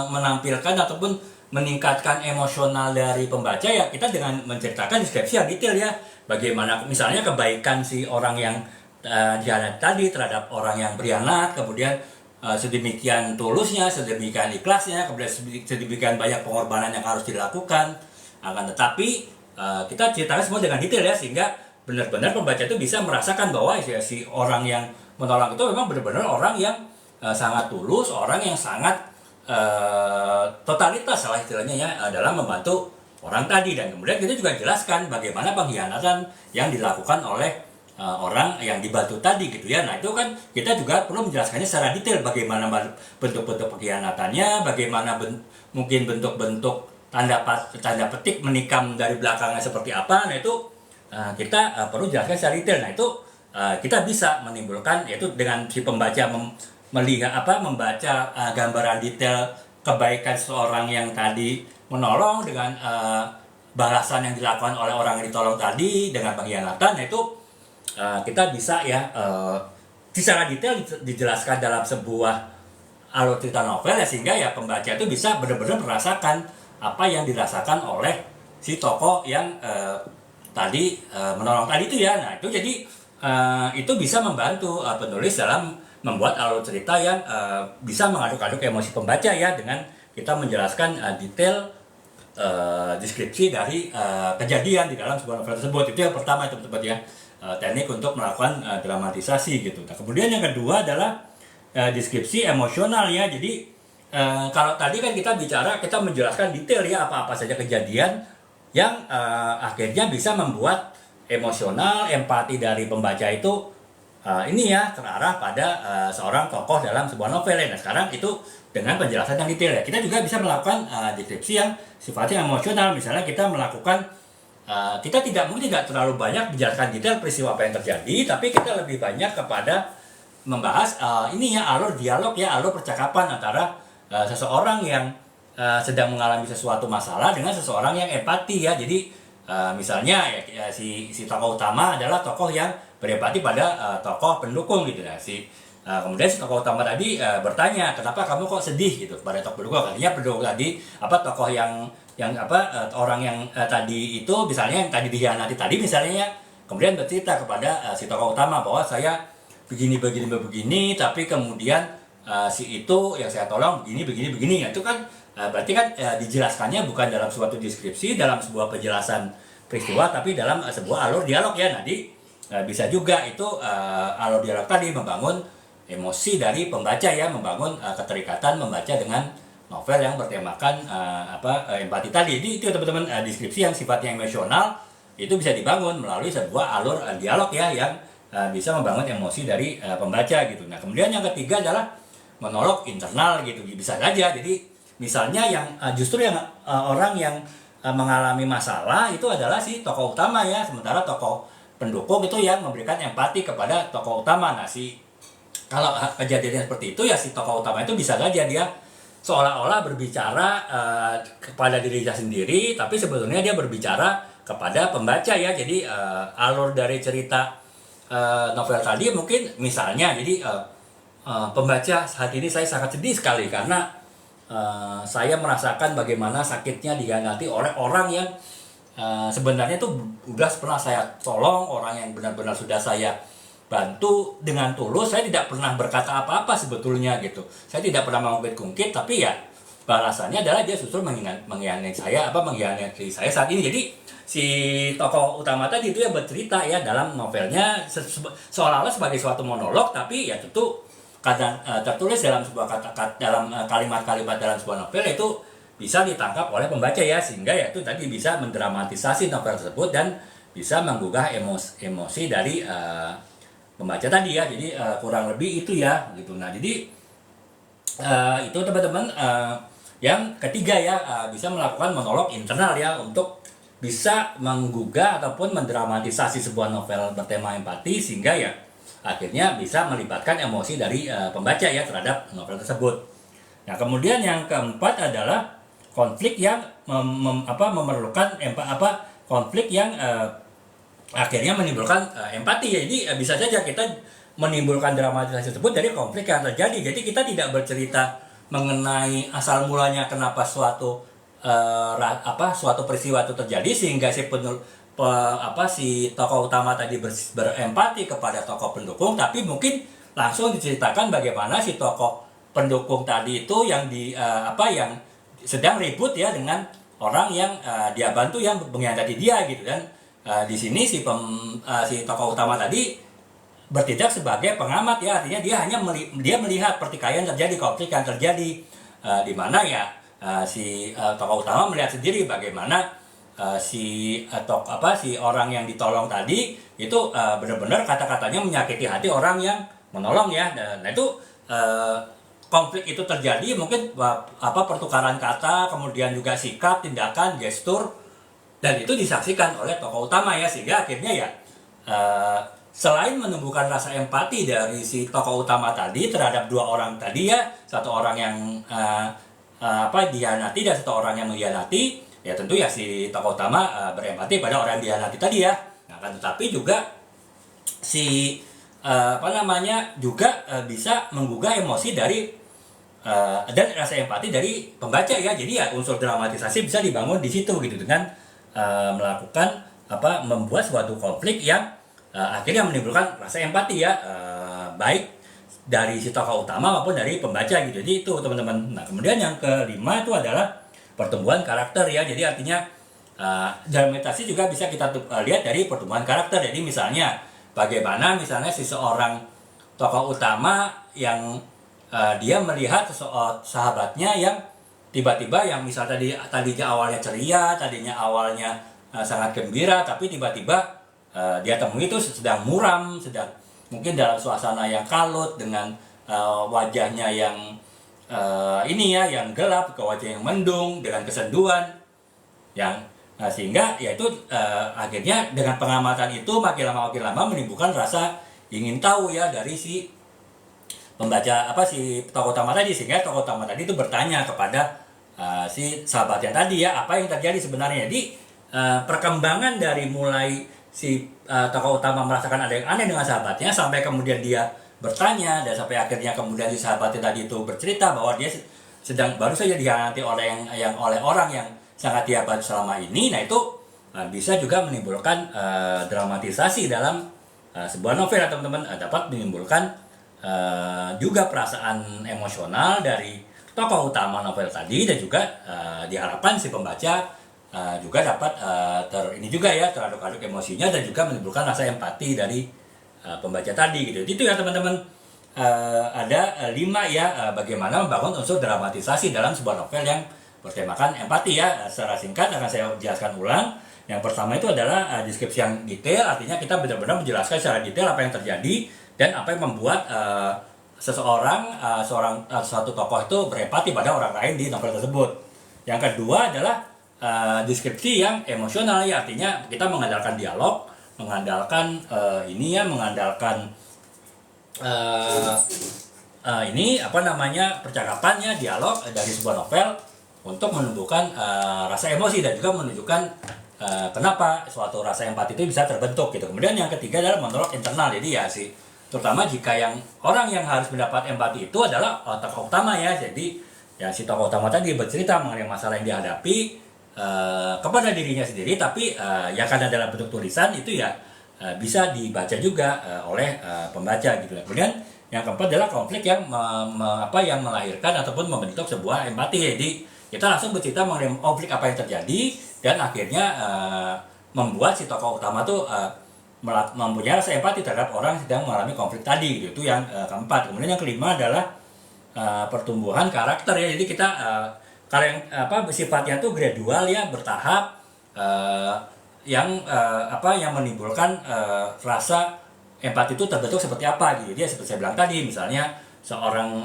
menampilkan ataupun meningkatkan emosional dari pembaca ya kita dengan menceritakan deskripsi yang detail ya, bagaimana misalnya kebaikan si orang yang dihianati tadi terhadap orang yang berkhianat, kemudian sedemikian tulusnya, sedemikian ikhlasnya, kemudian sedemikian banyak pengorbanan yang harus dilakukan. Akan tetapi kita ceritakan semua dengan detail ya, sehingga benar-benar pembaca itu bisa merasakan bahwa si orang yang menolong itu memang benar-benar orang yang sangat tulus, orang yang sangat totalitas salah istilahnya ya dalam membantu orang tadi. Dan kemudian kita juga jelaskan bagaimana pengkhianatan yang dilakukan oleh orang yang dibantu tadi gitu ya. Nah itu kan kita juga perlu menjelaskannya secara detail, bagaimana bentuk-bentuk pengkhianatannya, bagaimana mungkin bentuk-bentuk tanda petik menikam dari belakangnya seperti apa. Nah itu kita perlu jelaskan secara detail. Nah itu kita bisa menimbulkan, yaitu dengan si pembaca membaca gambaran detail kebaikan seorang yang tadi menolong dengan balasan yang dilakukan oleh orang yang ditolong tadi dengan pengkhianatan. Nah itu kita bisa ya secara detail dijelaskan dalam sebuah alur cerita novel ya, sehingga ya pembaca itu bisa benar-benar merasakan apa yang dirasakan oleh si tokoh yang tadi menolong tadi itu ya. Nah itu jadi itu bisa membantu penulis dalam membuat alur cerita yang bisa mengaduk-aduk emosi pembaca ya, dengan kita menjelaskan detail deskripsi dari kejadian di dalam sebuah novel tersebut. Itu yang pertama, itu teman-teman ya, teknik untuk melakukan dramatisasi gitu. Nah, kemudian yang kedua adalah deskripsi emosional ya. Jadi kalau tadi kan kita menjelaskan detail ya apa-apa saja kejadian yang akhirnya bisa membuat emosional, empati dari pembaca itu ini ya terarah pada seorang tokoh dalam sebuah novel ya. Nah sekarang itu dengan penjelasan yang detail ya, kita juga bisa melakukan deskripsi yang sifatnya emosional. Misalnya kita melakukan kita mungkin tidak terlalu banyak menjelaskan detail peristiwa apa yang terjadi, tapi kita lebih banyak kepada membahas ini ya alur dialog ya, alur percakapan antara seseorang yang sedang mengalami sesuatu masalah dengan seseorang yang empati ya. Jadi misalnya ya, si tokoh utama adalah tokoh yang berempati pada tokoh pendukung gitu ya. Kemudian si tokoh utama tadi bertanya, kenapa kamu kok sedih gitu pada tokoh pendukung? Artinya pendukung tadi tokoh orang yang tadi itu misalnya yang tadi dikhianati tadi misalnya ya, kemudian bercerita kepada si tokoh utama bahwa saya begini, tapi kemudian si itu yang saya tolong begini. Itu kan berarti kan dijelaskannya bukan dalam suatu deskripsi, dalam sebuah penjelasan peristiwa, tapi dalam sebuah alur dialog ya. Nanti bisa juga itu alur dialog tadi membangun emosi dari pembaca ya, membangun keterikatan membaca dengan novel yang bertemakan empati tadi. Jadi itu teman-teman deskripsi yang sifatnya emosional itu bisa dibangun melalui sebuah alur dialog ya yang bisa membangun emosi dari pembaca gitu. Nah kemudian yang ketiga adalah monolog internal gitu, bisa saja. Jadi misalnya yang justru yang orang yang mengalami masalah itu adalah si tokoh utama ya, sementara tokoh pendukung itu yang memberikan empati kepada tokoh utama. Nah kalau kejadian seperti itu ya si tokoh utama itu bisa saja dia seolah-olah berbicara kepada dirinya sendiri, tapi sebetulnya dia berbicara kepada pembaca ya. Jadi alur dari cerita novel tadi mungkin misalnya jadi pembaca, saat ini saya sangat sedih sekali karena saya merasakan bagaimana sakitnya dihianati oleh orang yang sebenarnya itu udah pernah saya tolong, orang yang benar-benar sudah saya bantu dengan tulus. Saya tidak pernah berkata apa-apa sebetulnya gitu. Saya tidak pernah mengungkit-ungkit, tapi ya balasannya adalah dia justru mengkhianati saya saat ini. Jadi si tokoh utama tadi itu ya bercerita ya dalam novelnya seolah-olah sebagai suatu monolog, tapi ya tentu kadang tertulis dalam sebuah kata-kata, dalam kalimat-kalimat dalam sebuah novel itu bisa ditangkap oleh pembaca ya, sehingga ya itu tadi bisa mendramatisasi novel tersebut dan bisa menggugah emosi dari pembaca tadi ya. Jadi kurang lebih itu ya gitu. Nah jadi itu teman-teman, yang ketiga ya, bisa melakukan monolog internal ya untuk bisa menggugah ataupun mendramatisasi sebuah novel bertema empati, sehingga ya akhirnya bisa melibatkan emosi dari pembaca ya terhadap novel tersebut. Nah kemudian yang keempat adalah konflik yang memerlukan konflik yang akhirnya menimbulkan empati ya. Jadi bisa saja kita menimbulkan dramatisasi tersebut dari konflik yang terjadi. Jadi kita tidak bercerita mengenai asal mulanya kenapa suatu peristiwa itu terjadi sehingga si tokoh utama tadi berempati kepada tokoh pendukung, tapi mungkin langsung diceritakan bagaimana si tokoh pendukung tadi itu yang yang sedang ribut ya dengan orang yang dia bantu yang mengkhianati dia gitu. Dan di sini si tokoh utama tadi bertindak sebagai pengamat ya, artinya dia hanya melihat pertikaian terjadi, konflik yang terjadi, di mana ya si tokoh utama melihat sendiri bagaimana si orang yang ditolong tadi itu benar-benar kata-katanya menyakiti hati orang yang menolong ya. Nah itu konflik itu terjadi mungkin pertukaran kata, kemudian juga sikap, tindakan, gestur, dan itu disaksikan oleh tokoh utama ya, sehingga akhirnya ya selain menumbuhkan rasa empati dari si tokoh utama tadi terhadap dua orang tadi ya, satu orang yang dihianati dan satu orang yang mengkhianati, ya tentu ya si tokoh utama berempati pada orang yang dihianati tadi ya. Nah kan tetapi juga si bisa menggugah emosi dari dan rasa empati dari pembaca ya. Jadi ya unsur dramatisasi bisa dibangun di situ gitu dengan melakukan membuat suatu konflik yang akhirnya menimbulkan rasa empati ya, baik dari si tokoh utama maupun dari pembaca gitu. Jadi itu teman-teman. Nah kemudian yang kelima itu adalah pertumbuhan karakter ya. Jadi artinya dramatisasi juga bisa kita lihat dari pertumbuhan karakter. Jadi misalnya bagaimana misalnya si seorang tokoh utama yang dia melihat sahabatnya yang tiba-tiba yang misalnya tadinya awalnya ceria, tadinya awalnya sangat gembira, tapi tiba-tiba dia temui itu sedang muram, sedang mungkin dalam suasana yang kalut dengan wajahnya yang yang gelap, ke wajah yang mendung dengan kesenduan yang sehingga yaitu akhirnya dengan pengamatan itu makin lama menimbulkan rasa ingin tahu ya dari si pembaca si tokoh utama tadi, sehingga tokoh utama tadi itu bertanya kepada si sahabat yang tadi ya apa yang terjadi sebenarnya. Jadi perkembangan dari mulai si tokoh utama merasakan ada yang aneh dengan sahabatnya sampai kemudian dia bertanya dan sampai akhirnya kemudian si sahabatnya tadi itu bercerita bahwa dia baru saja dihianati oleh oleh orang yang sangat dia bantu selama ini. Nah itu bisa juga menimbulkan dramatisasi dalam sebuah novel ya teman-teman, dapat menimbulkan juga perasaan emosional dari tokoh utama novel tadi, dan juga diharapkan si pembaca juga dapat teraduk-aduk emosinya dan juga menimbulkan rasa empati dari pembaca tadi gitu. Itu ya teman-teman, ada 5 ya bagaimana membangun unsur dramatisasi dalam sebuah novel yang bertemakan empati ya. Secara singkat akan saya jelaskan ulang. Yang pertama itu adalah deskripsi yang detail, artinya kita benar-benar menjelaskan secara detail apa yang terjadi dan apa yang membuat suatu tokoh itu berempati pada orang lain di novel tersebut. Yang kedua adalah deskripsi yang emosional ya, artinya kita mengandalkan dialog, mengandalkan percakapannya, dialog dari sebuah novel untuk menumbuhkan rasa emosi dan juga menunjukkan kenapa suatu rasa empati itu bisa terbentuk gitu. Kemudian yang ketiga adalah monolog internal. Jadi ya terutama jika orang yang harus mendapat empati itu adalah tokoh utama ya. Jadi ya si tokoh utama tadi bercerita mengenai masalah yang dihadapi kepada dirinya sendiri, tapi ya karena dalam bentuk tulisan itu ya bisa dibaca juga oleh pembaca gitu. Kemudian yang keempat adalah konflik yang yang melahirkan ataupun membentuk sebuah empati. Jadi kita langsung bercerita mengenai konflik apa yang terjadi dan akhirnya membuat si tokoh utama tuh mempunyai rasa empati terhadap orang yang sedang mengalami konflik tadi gitu. Itu yang keempat. Kemudian yang kelima adalah pertumbuhan karakter ya. Jadi kita kalau yang sifatnya tuh gradual ya, bertahap, yang menimbulkan rasa empati itu terbentuk seperti apa gitu. Dia seperti saya bilang tadi, misalnya seseorang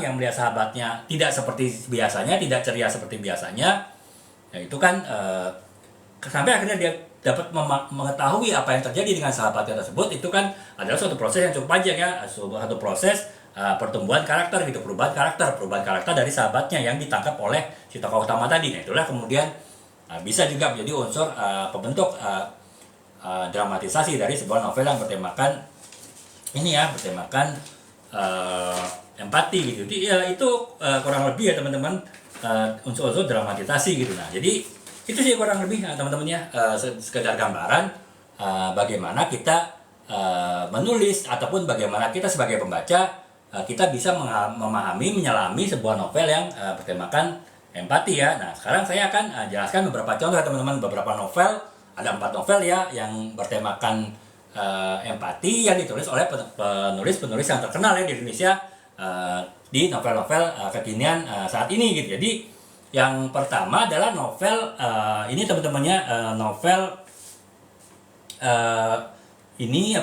yang melihat sahabatnya tidak seperti biasanya, tidak ceria seperti biasanya, ya itu kan sampai akhirnya dia dapat mengetahui apa yang terjadi dengan sahabatnya tersebut. Itu kan adalah suatu proses yang cukup panjang ya, suatu proses pertumbuhan karakter gitu, perubahan karakter dari sahabatnya yang ditangkap oleh si tokoh utama tadi. Nah, itulah kemudian bisa juga menjadi unsur pembentuk dramatisasi dari sebuah novel yang bertemakan empati gitu. Jadi ya itu kurang lebih ya teman-teman, unsur-unsur dramatisasi gitu. Nah, jadi itu sih kurang lebih teman-teman ya, sekedar gambaran bagaimana kita menulis ataupun bagaimana kita sebagai pembaca kita bisa memahami, menyelami sebuah novel yang bertemakan empati ya. Nah, sekarang saya akan jelaskan beberapa contoh ya teman-teman, beberapa novel, ada 4 novel ya yang bertemakan empati yang ditulis oleh penulis-penulis yang terkenal ya di Indonesia di novel-novel kekinian saat ini gitu. Jadi yang pertama adalah novel ini teman-temannya, novel ini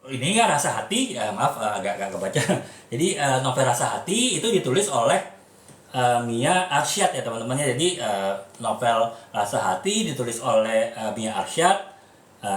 ini ya Rasa Hati, maaf agak kebaca. Jadi novel Rasa Hati itu ditulis oleh Mia Arsyad ya teman-teman ya. Jadi novel Rasa Hati ditulis oleh Mia Arsyad,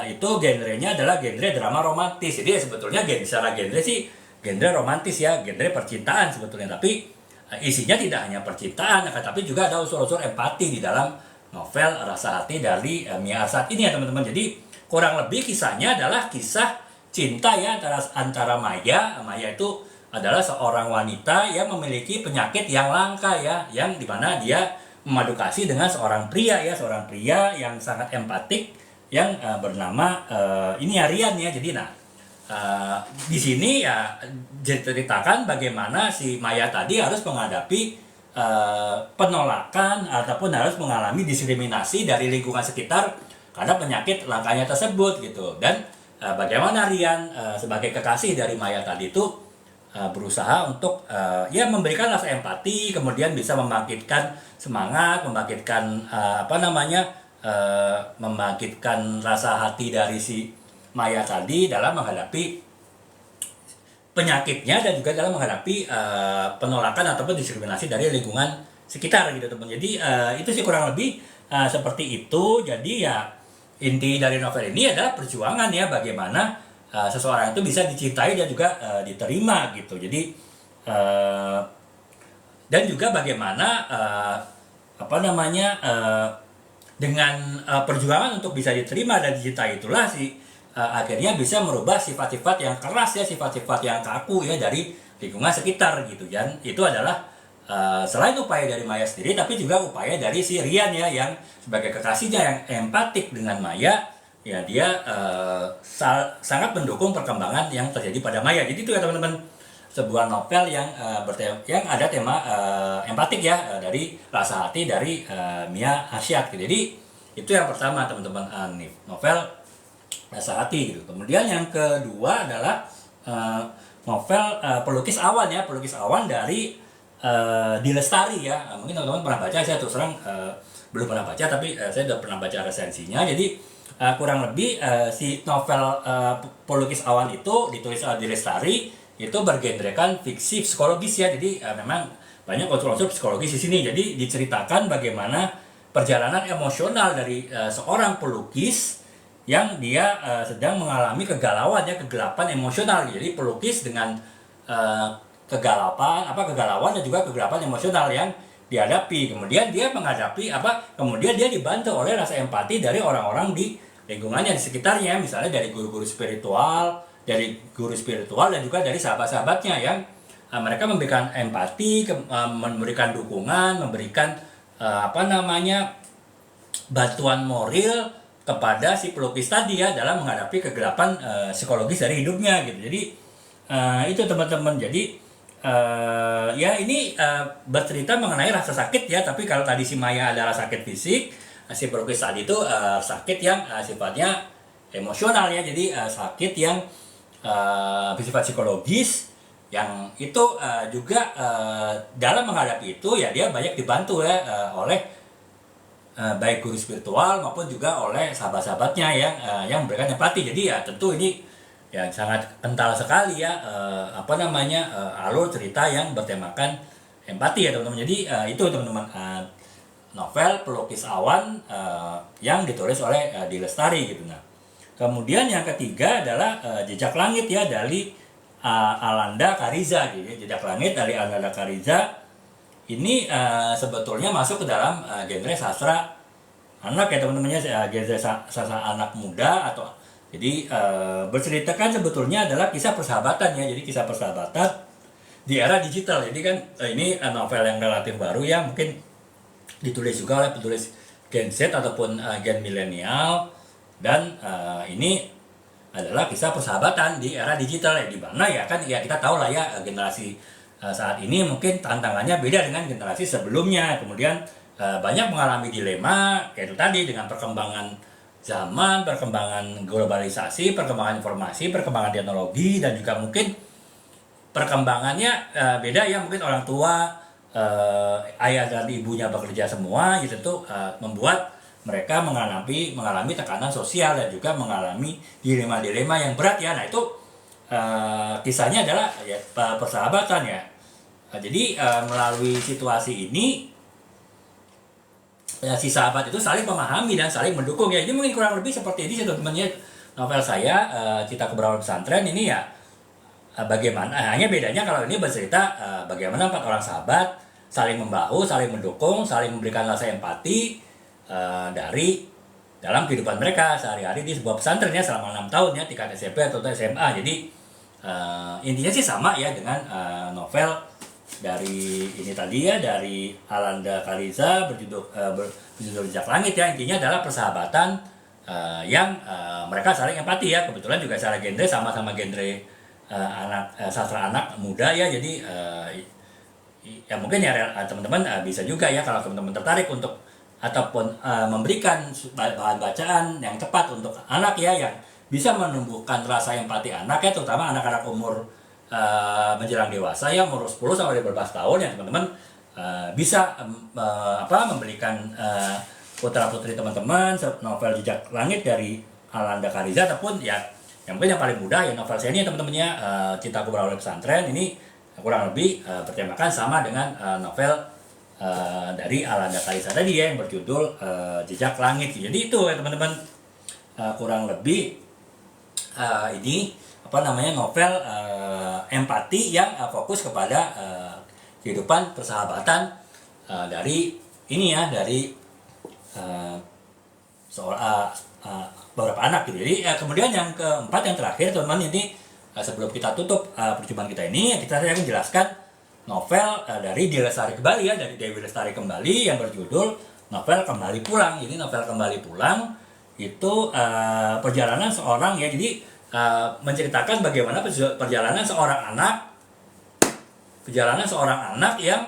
itu genrenya adalah genre drama romantis. Jadi sebetulnya secara genre sih genre romantis ya, genre percintaan sebetulnya. Tapi isinya tidak hanya percintaan, tapi juga ada unsur-unsur empati di dalam novel Rasa Hati dari Mia Arsyad ini ya teman-teman. Jadi kurang lebih kisahnya adalah kisah cinta ya antara Maya. Maya itu adalah seorang wanita yang memiliki penyakit yang langka ya, yang dimana dia memadu kasih dengan seorang pria yang sangat empatik yang bernama Rian ya. Jadi di sini ya diceritakan bagaimana si Maya tadi harus menghadapi penolakan ataupun harus mengalami diskriminasi dari lingkungan sekitar karena penyakit langkanya tersebut gitu. Dan bagaimana Rian sebagai kekasih dari Maya tadi itu berusaha untuk memberikan rasa empati, kemudian bisa membangkitkan semangat, membangkitkan rasa hati dari si Maya tadi dalam menghadapi penyakitnya dan juga dalam menghadapi penolakan ataupun diskriminasi dari lingkungan sekitar gitu teman. Jadi itu sih kurang lebih seperti itu. Jadi ya inti dari novel ini adalah perjuangan ya, bagaimana seseorang itu bisa dicintai dan juga diterima gitu. Jadi dan juga bagaimana dengan perjuangan untuk bisa diterima dan dicintai itulah akhirnya bisa merubah sifat-sifat yang keras ya, sifat-sifat yang kaku ya dari lingkungan sekitar gitu. Dan itu adalah selain upaya dari Maya sendiri, tapi juga upaya dari si Rian ya, yang sebagai kekasihnya yang empatik dengan Maya ya, dia sangat mendukung perkembangan yang terjadi pada Maya. Jadi itu ya teman-teman, sebuah novel yang ada tema empatik ya, dari Rasa Hati dari Mia Arsyad gitu. Jadi itu yang pertama teman-teman, novel Rasa Hati gitu. Kemudian yang kedua adalah novel Pelukis Awan ya, Pelukis Awan dari Dilestari ya. Mungkin teman-teman pernah baca, saya terus terang belum pernah baca, tapi saya sudah pernah baca resensinya. Jadi kurang lebih si novel Pelukis Awan itu ditulis oleh Dilestari, itu bergenrekan fiksi psikologis ya. Jadi memang banyak unsur-unsur psikologis di sini. Jadi diceritakan bagaimana perjalanan emosional dari seorang pelukis yang dia sedang mengalami kegalauan ya, kegelapan emosional. Jadi pelukis dengan kegalauan dan juga kegelapan emosional yang dihadapi. Kemudian dia kemudian dia dibantu oleh rasa empati dari orang-orang di lingkungannya, di sekitarnya, misalnya dari guru-guru spiritual dari guru spiritual dan juga dari sahabat-sahabatnya yang mereka memberikan empati, memberikan dukungan, memberikan bantuan moral kepada si pelukis tadi ya dalam menghadapi kegelapan psikologis dari hidupnya gitu. Jadi itu teman-teman. Jadi ya ini bercerita mengenai rasa sakit ya, tapi kalau tadi si Maya adalah sakit fisik, si pelukis tadi itu sakit yang sifatnya emosional ya. Jadi sakit yang bersifat psikologis yang itu juga dalam menghadapi itu ya dia banyak dibantu ya oleh baik guru spiritual maupun juga oleh sahabat-sahabatnya yang memberikan empati. Jadi ya tentu ini ya sangat kental sekali ya alur cerita yang bertemakan empati ya teman-teman. Jadi itu teman-teman novel Pelukis Awan yang ditulis oleh Di Lestari gitu. Nah, kemudian yang ketiga adalah Jejak Langit ya dari Alanda Kariza gitu ya. Jejak Langit dari Alanda Kariza ini sebetulnya masuk ke dalam genre sastra anak ya teman-temannya, genre sastra anak muda atau jadi berceritakan sebetulnya adalah kisah persahabatan ya. Jadi kisah persahabatan di era digital. Jadi kan ini novel yang relatif baru ya, mungkin ditulis juga oleh penulis Gen Z ataupun Gen milenial, dan ini adalah kisah persahabatan di era digital ya, di mana ya kan ya kita tahu lah ya generasi saat ini mungkin tantangannya beda dengan generasi sebelumnya. Kemudian banyak mengalami dilema kayak itu tadi dengan perkembangan zaman, perkembangan globalisasi, perkembangan informasi, perkembangan teknologi, dan juga mungkin perkembangannya beda ya, mungkin orang tua ayah dan ibunya bekerja semua gitu tuh membuat mereka mengalami tekanan sosial dan juga mengalami dilema-dilema yang berat ya. Nah itu kisahnya adalah ya, persahabatan ya. Jadi melalui situasi ini si sahabat itu saling memahami dan saling mendukung ya. Ini mungkin kurang lebih seperti ini teman-temannya novel saya Cita Keberawal Pesantren ini ya. Bagaimana hanya bedanya kalau ini bercerita bagaimana 4 orang sahabat saling membahu, saling mendukung, saling memberikan rasa empati dari dalam kehidupan mereka sehari-hari di sebuah pesantren ya selama 6 tahun ya, tingkat SMP atau SMA. Jadi intinya sih sama ya dengan novel dari ini tadi ya, dari Alanda Kariza berjudul Jejak Langit ya. Intinya adalah persahabatan yang mereka saling empati ya. Kebetulan juga secara genre sama-sama genre sastra anak muda ya. Jadi ya mungkin ya teman-teman bisa juga ya kalau teman-teman tertarik untuk ataupun memberikan bahan bacaan yang tepat untuk anak ya, yang bisa menumbuhkan rasa empati anak ya, terutama anak-anak umur menjelang dewasa ya, umur 10 sampai 12 tahun ya teman-teman bisa memberikan putra-putri teman-teman novel Jejak Langit dari Alanda Kariza, ataupun ya yang mungkin yang paling mudah ya novel saya ini teman-temannya Cita Keberawal Pesantren ini kurang lebih bertemakan sama dengan novel dari Alanda Kariza tadi ya yang berjudul Jejak Langit. Jadi itu ya teman-teman kurang lebih ini novel empati yang fokus kepada kehidupan persahabatan dari ini ya, dari beberapa anak gitu. Jadi kemudian yang keempat yang terakhir teman-teman ini sebelum kita tutup perjumpaan kita ini, saya akan jelaskan novel dari Di Lestari Kembali ya, dari Dewi Lestari Kembali yang berjudul novel Kembali Pulang. Jadi novel Kembali Pulang itu perjalanan seorang ya, jadi menceritakan bagaimana perjalanan seorang anak yang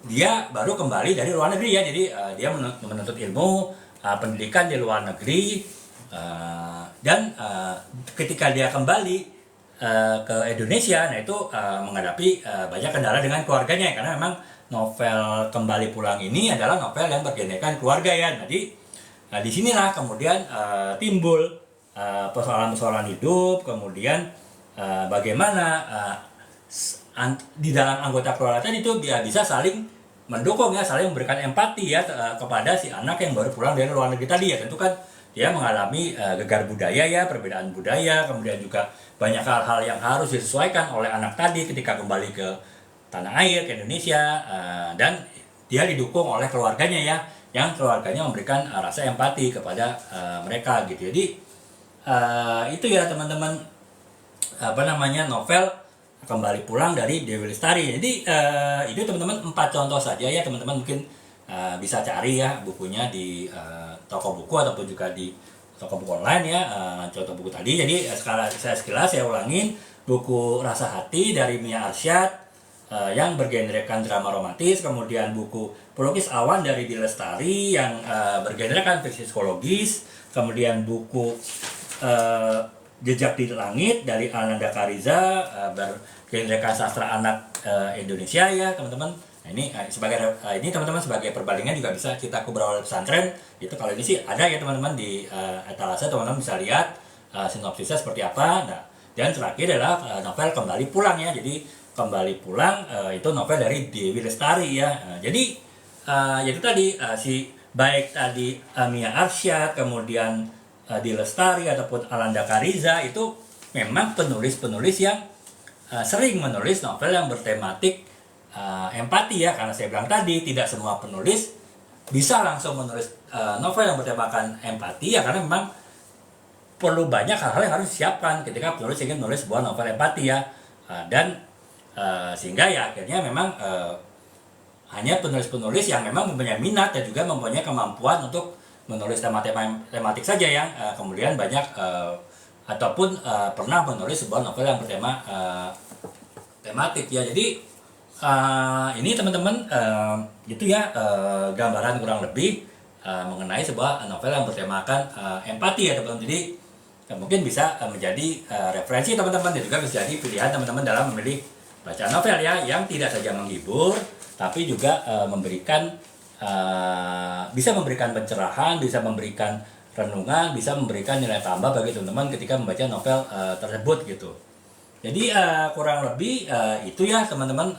dia baru kembali dari luar negeri ya. Jadi dia menuntut ilmu pendidikan di luar negeri, dan ketika dia kembali ke Indonesia, nah itu menghadapi banyak kendala dengan keluarganya, karena memang novel Kembali Pulang ini adalah novel yang bergenrekan keluarga ya. Jadi disinilah kemudian timbul persoalan-persoalan hidup, kemudian bagaimana di dalam anggota keluarga tadi itu dia bisa saling mendukung ya, saling memberikan empati ya kepada si anak yang baru pulang dari luar negeri tadi ya. Tentu kan dia mengalami gegar budaya ya, perbedaan budaya, kemudian juga banyak hal-hal yang harus disesuaikan oleh anak tadi ketika kembali ke tanah air, ke Indonesia, dan dia didukung oleh keluarganya ya, yang keluarganya memberikan rasa empati kepada mereka gitu. Jadi itu ya teman-teman, apa namanya, novel Kembali Pulang dari Dewi Lestari. Jadi itu teman-teman 4 contoh saja ya teman-teman, mungkin bisa cari ya bukunya di toko buku ataupun juga di toko buku online ya, contoh buku tadi. Jadi sekarang sekilas saya ulangin, buku Rasa Hati dari Mia Arsyad yang bergenrekan drama romantis, kemudian buku Pelukis Awan dari Dewi Lestari yang bergenrekan fiksi psikologis, kemudian buku Jejak di Langit dari Ananda Kariza, bergenrekan sastra anak Indonesia ya teman-teman. Nah, ini ini teman-teman sebagai perbandingan juga bisa kita ke beberapa pesantren. Itu kalau ini sih ada ya teman-teman di etalase, teman-teman bisa lihat sinopsisnya seperti apa. Nah, dan terakhir adalah novel Kembali Pulang ya. Jadi Kembali Pulang itu novel dari Dewi Lestari ya. Jadi itu tadi baik tadi Mia Arsyad, kemudian di Lestari ataupun Ananda Kariza itu memang penulis-penulis yang sering menulis novel yang bertematik empati ya, karena saya bilang tadi tidak semua penulis bisa langsung menulis novel yang bertemakan empati ya, karena memang perlu banyak hal-hal yang harus disiapkan ketika penulis ingin menulis sebuah novel empati ya. Dan sehingga ya akhirnya memang hanya penulis-penulis yang memang mempunyai minat dan juga mempunyai kemampuan untuk menulis tematik saja yang kemudian banyak ataupun pernah menulis sebuah novel yang bertema tematik ya. Jadi ini teman-teman gitu ya, gambaran kurang lebih mengenai sebuah novel yang bertemakan empati ya teman-teman. Jadi mungkin bisa menjadi referensi teman-teman dan juga bisa jadi pilihan teman-teman dalam memilih bacaan novel ya, yang tidak saja menghibur tapi juga memberikan bisa memberikan pencerahan, bisa memberikan renungan, bisa memberikan nilai tambah bagi teman-teman ketika membaca novel tersebut gitu. Jadi kurang lebih itu ya teman-teman,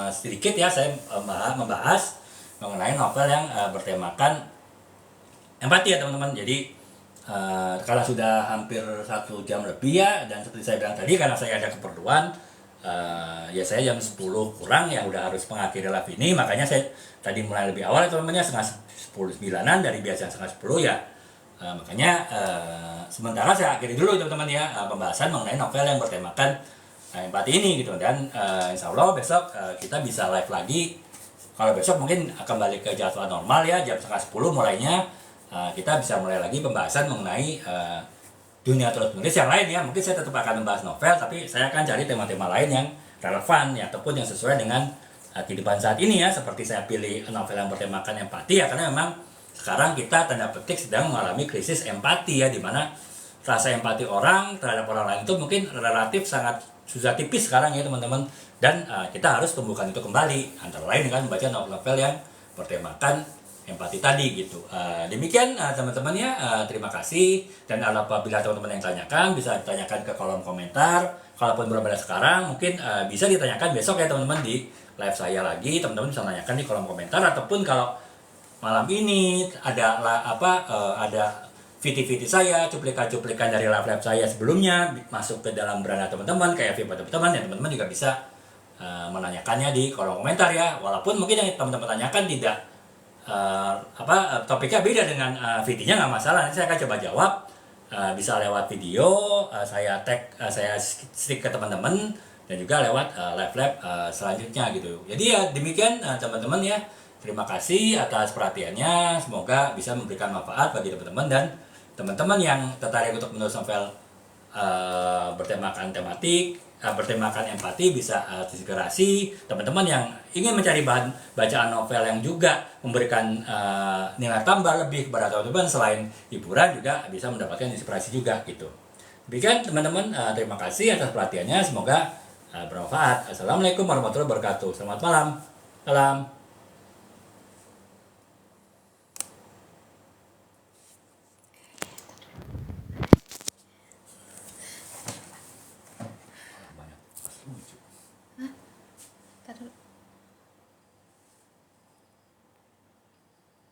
sedikit ya saya membahas mengenai novel yang bertemakan empati ya teman-teman. Jadi karena sudah hampir 1 jam lebih ya, dan seperti saya bilang tadi karena saya ada keperluan, ya saya jam 10 kurang ya udah harus mengakhiri live ini, makanya saya tadi mulai lebih awal teman-teman ya, setengah 10:09 dari biasa setengah 10 ya. Makanya sementara saya akhiri dulu teman-teman ya pembahasan mengenai novel yang bertemakan empati ini gitu. Dan insya Allah besok kita bisa live lagi. Kalau besok mungkin kembali ke jadwal normal ya, jam setengah 10 mulainya kita bisa mulai lagi pembahasan mengenai dunia terus menulis yang lain ya. Mungkin saya tetap akan membahas novel, tapi saya akan cari tema-tema lain yang relevan ya, ataupun yang sesuai dengan kehidupan saat ini ya. Seperti saya pilih novel yang bertemakan empati ya, karena memang sekarang kita tanda petik sedang mengalami krisis empati ya, dimana rasa empati orang terhadap orang lain itu mungkin relatif sangat susah tipis sekarang ya teman-teman. Dan kita harus tumbuhkan itu kembali, antara lain dengan membaca novel-novel yang bertemakan empati tadi gitu. Demikian teman-teman ya, terima kasih. Dan apabila teman-teman yang tanyakan, bisa ditanyakan ke kolom komentar. Kalaupun belum ada sekarang, mungkin bisa ditanyakan besok ya teman-teman di live saya lagi. Teman-teman bisa tanyakan di kolom komentar, ataupun kalau malam ini ada ada VT-VT saya, cuplikan-cuplikan dari live saya sebelumnya masuk ke dalam beranda teman-teman kayak FYP teman-teman, ya teman-teman juga bisa menanyakannya di kolom komentar ya. Walaupun mungkin yang teman-teman tanyakan tidak topiknya beda dengan VT-nya, nggak masalah, nanti saya akan coba jawab. Bisa lewat video, saya tag, saya stick ke teman-teman, dan juga lewat live selanjutnya gitu. Jadi ya demikian teman-teman ya. Terima kasih atas perhatiannya. Semoga bisa memberikan manfaat bagi teman-teman, dan teman-teman yang tertarik untuk menulis novel bertemakan empati bisa terinspirasi. Teman-teman yang ingin mencari bahan bacaan novel yang juga memberikan nilai tambah lebih kepada teman-teman selain hiburan, juga bisa mendapatkan inspirasi juga gitu. Demikian teman-teman, terima kasih atas perhatiannya. Semoga bermanfaat. Assalamualaikum warahmatullahi wabarakatuh. Selamat malam. Salam.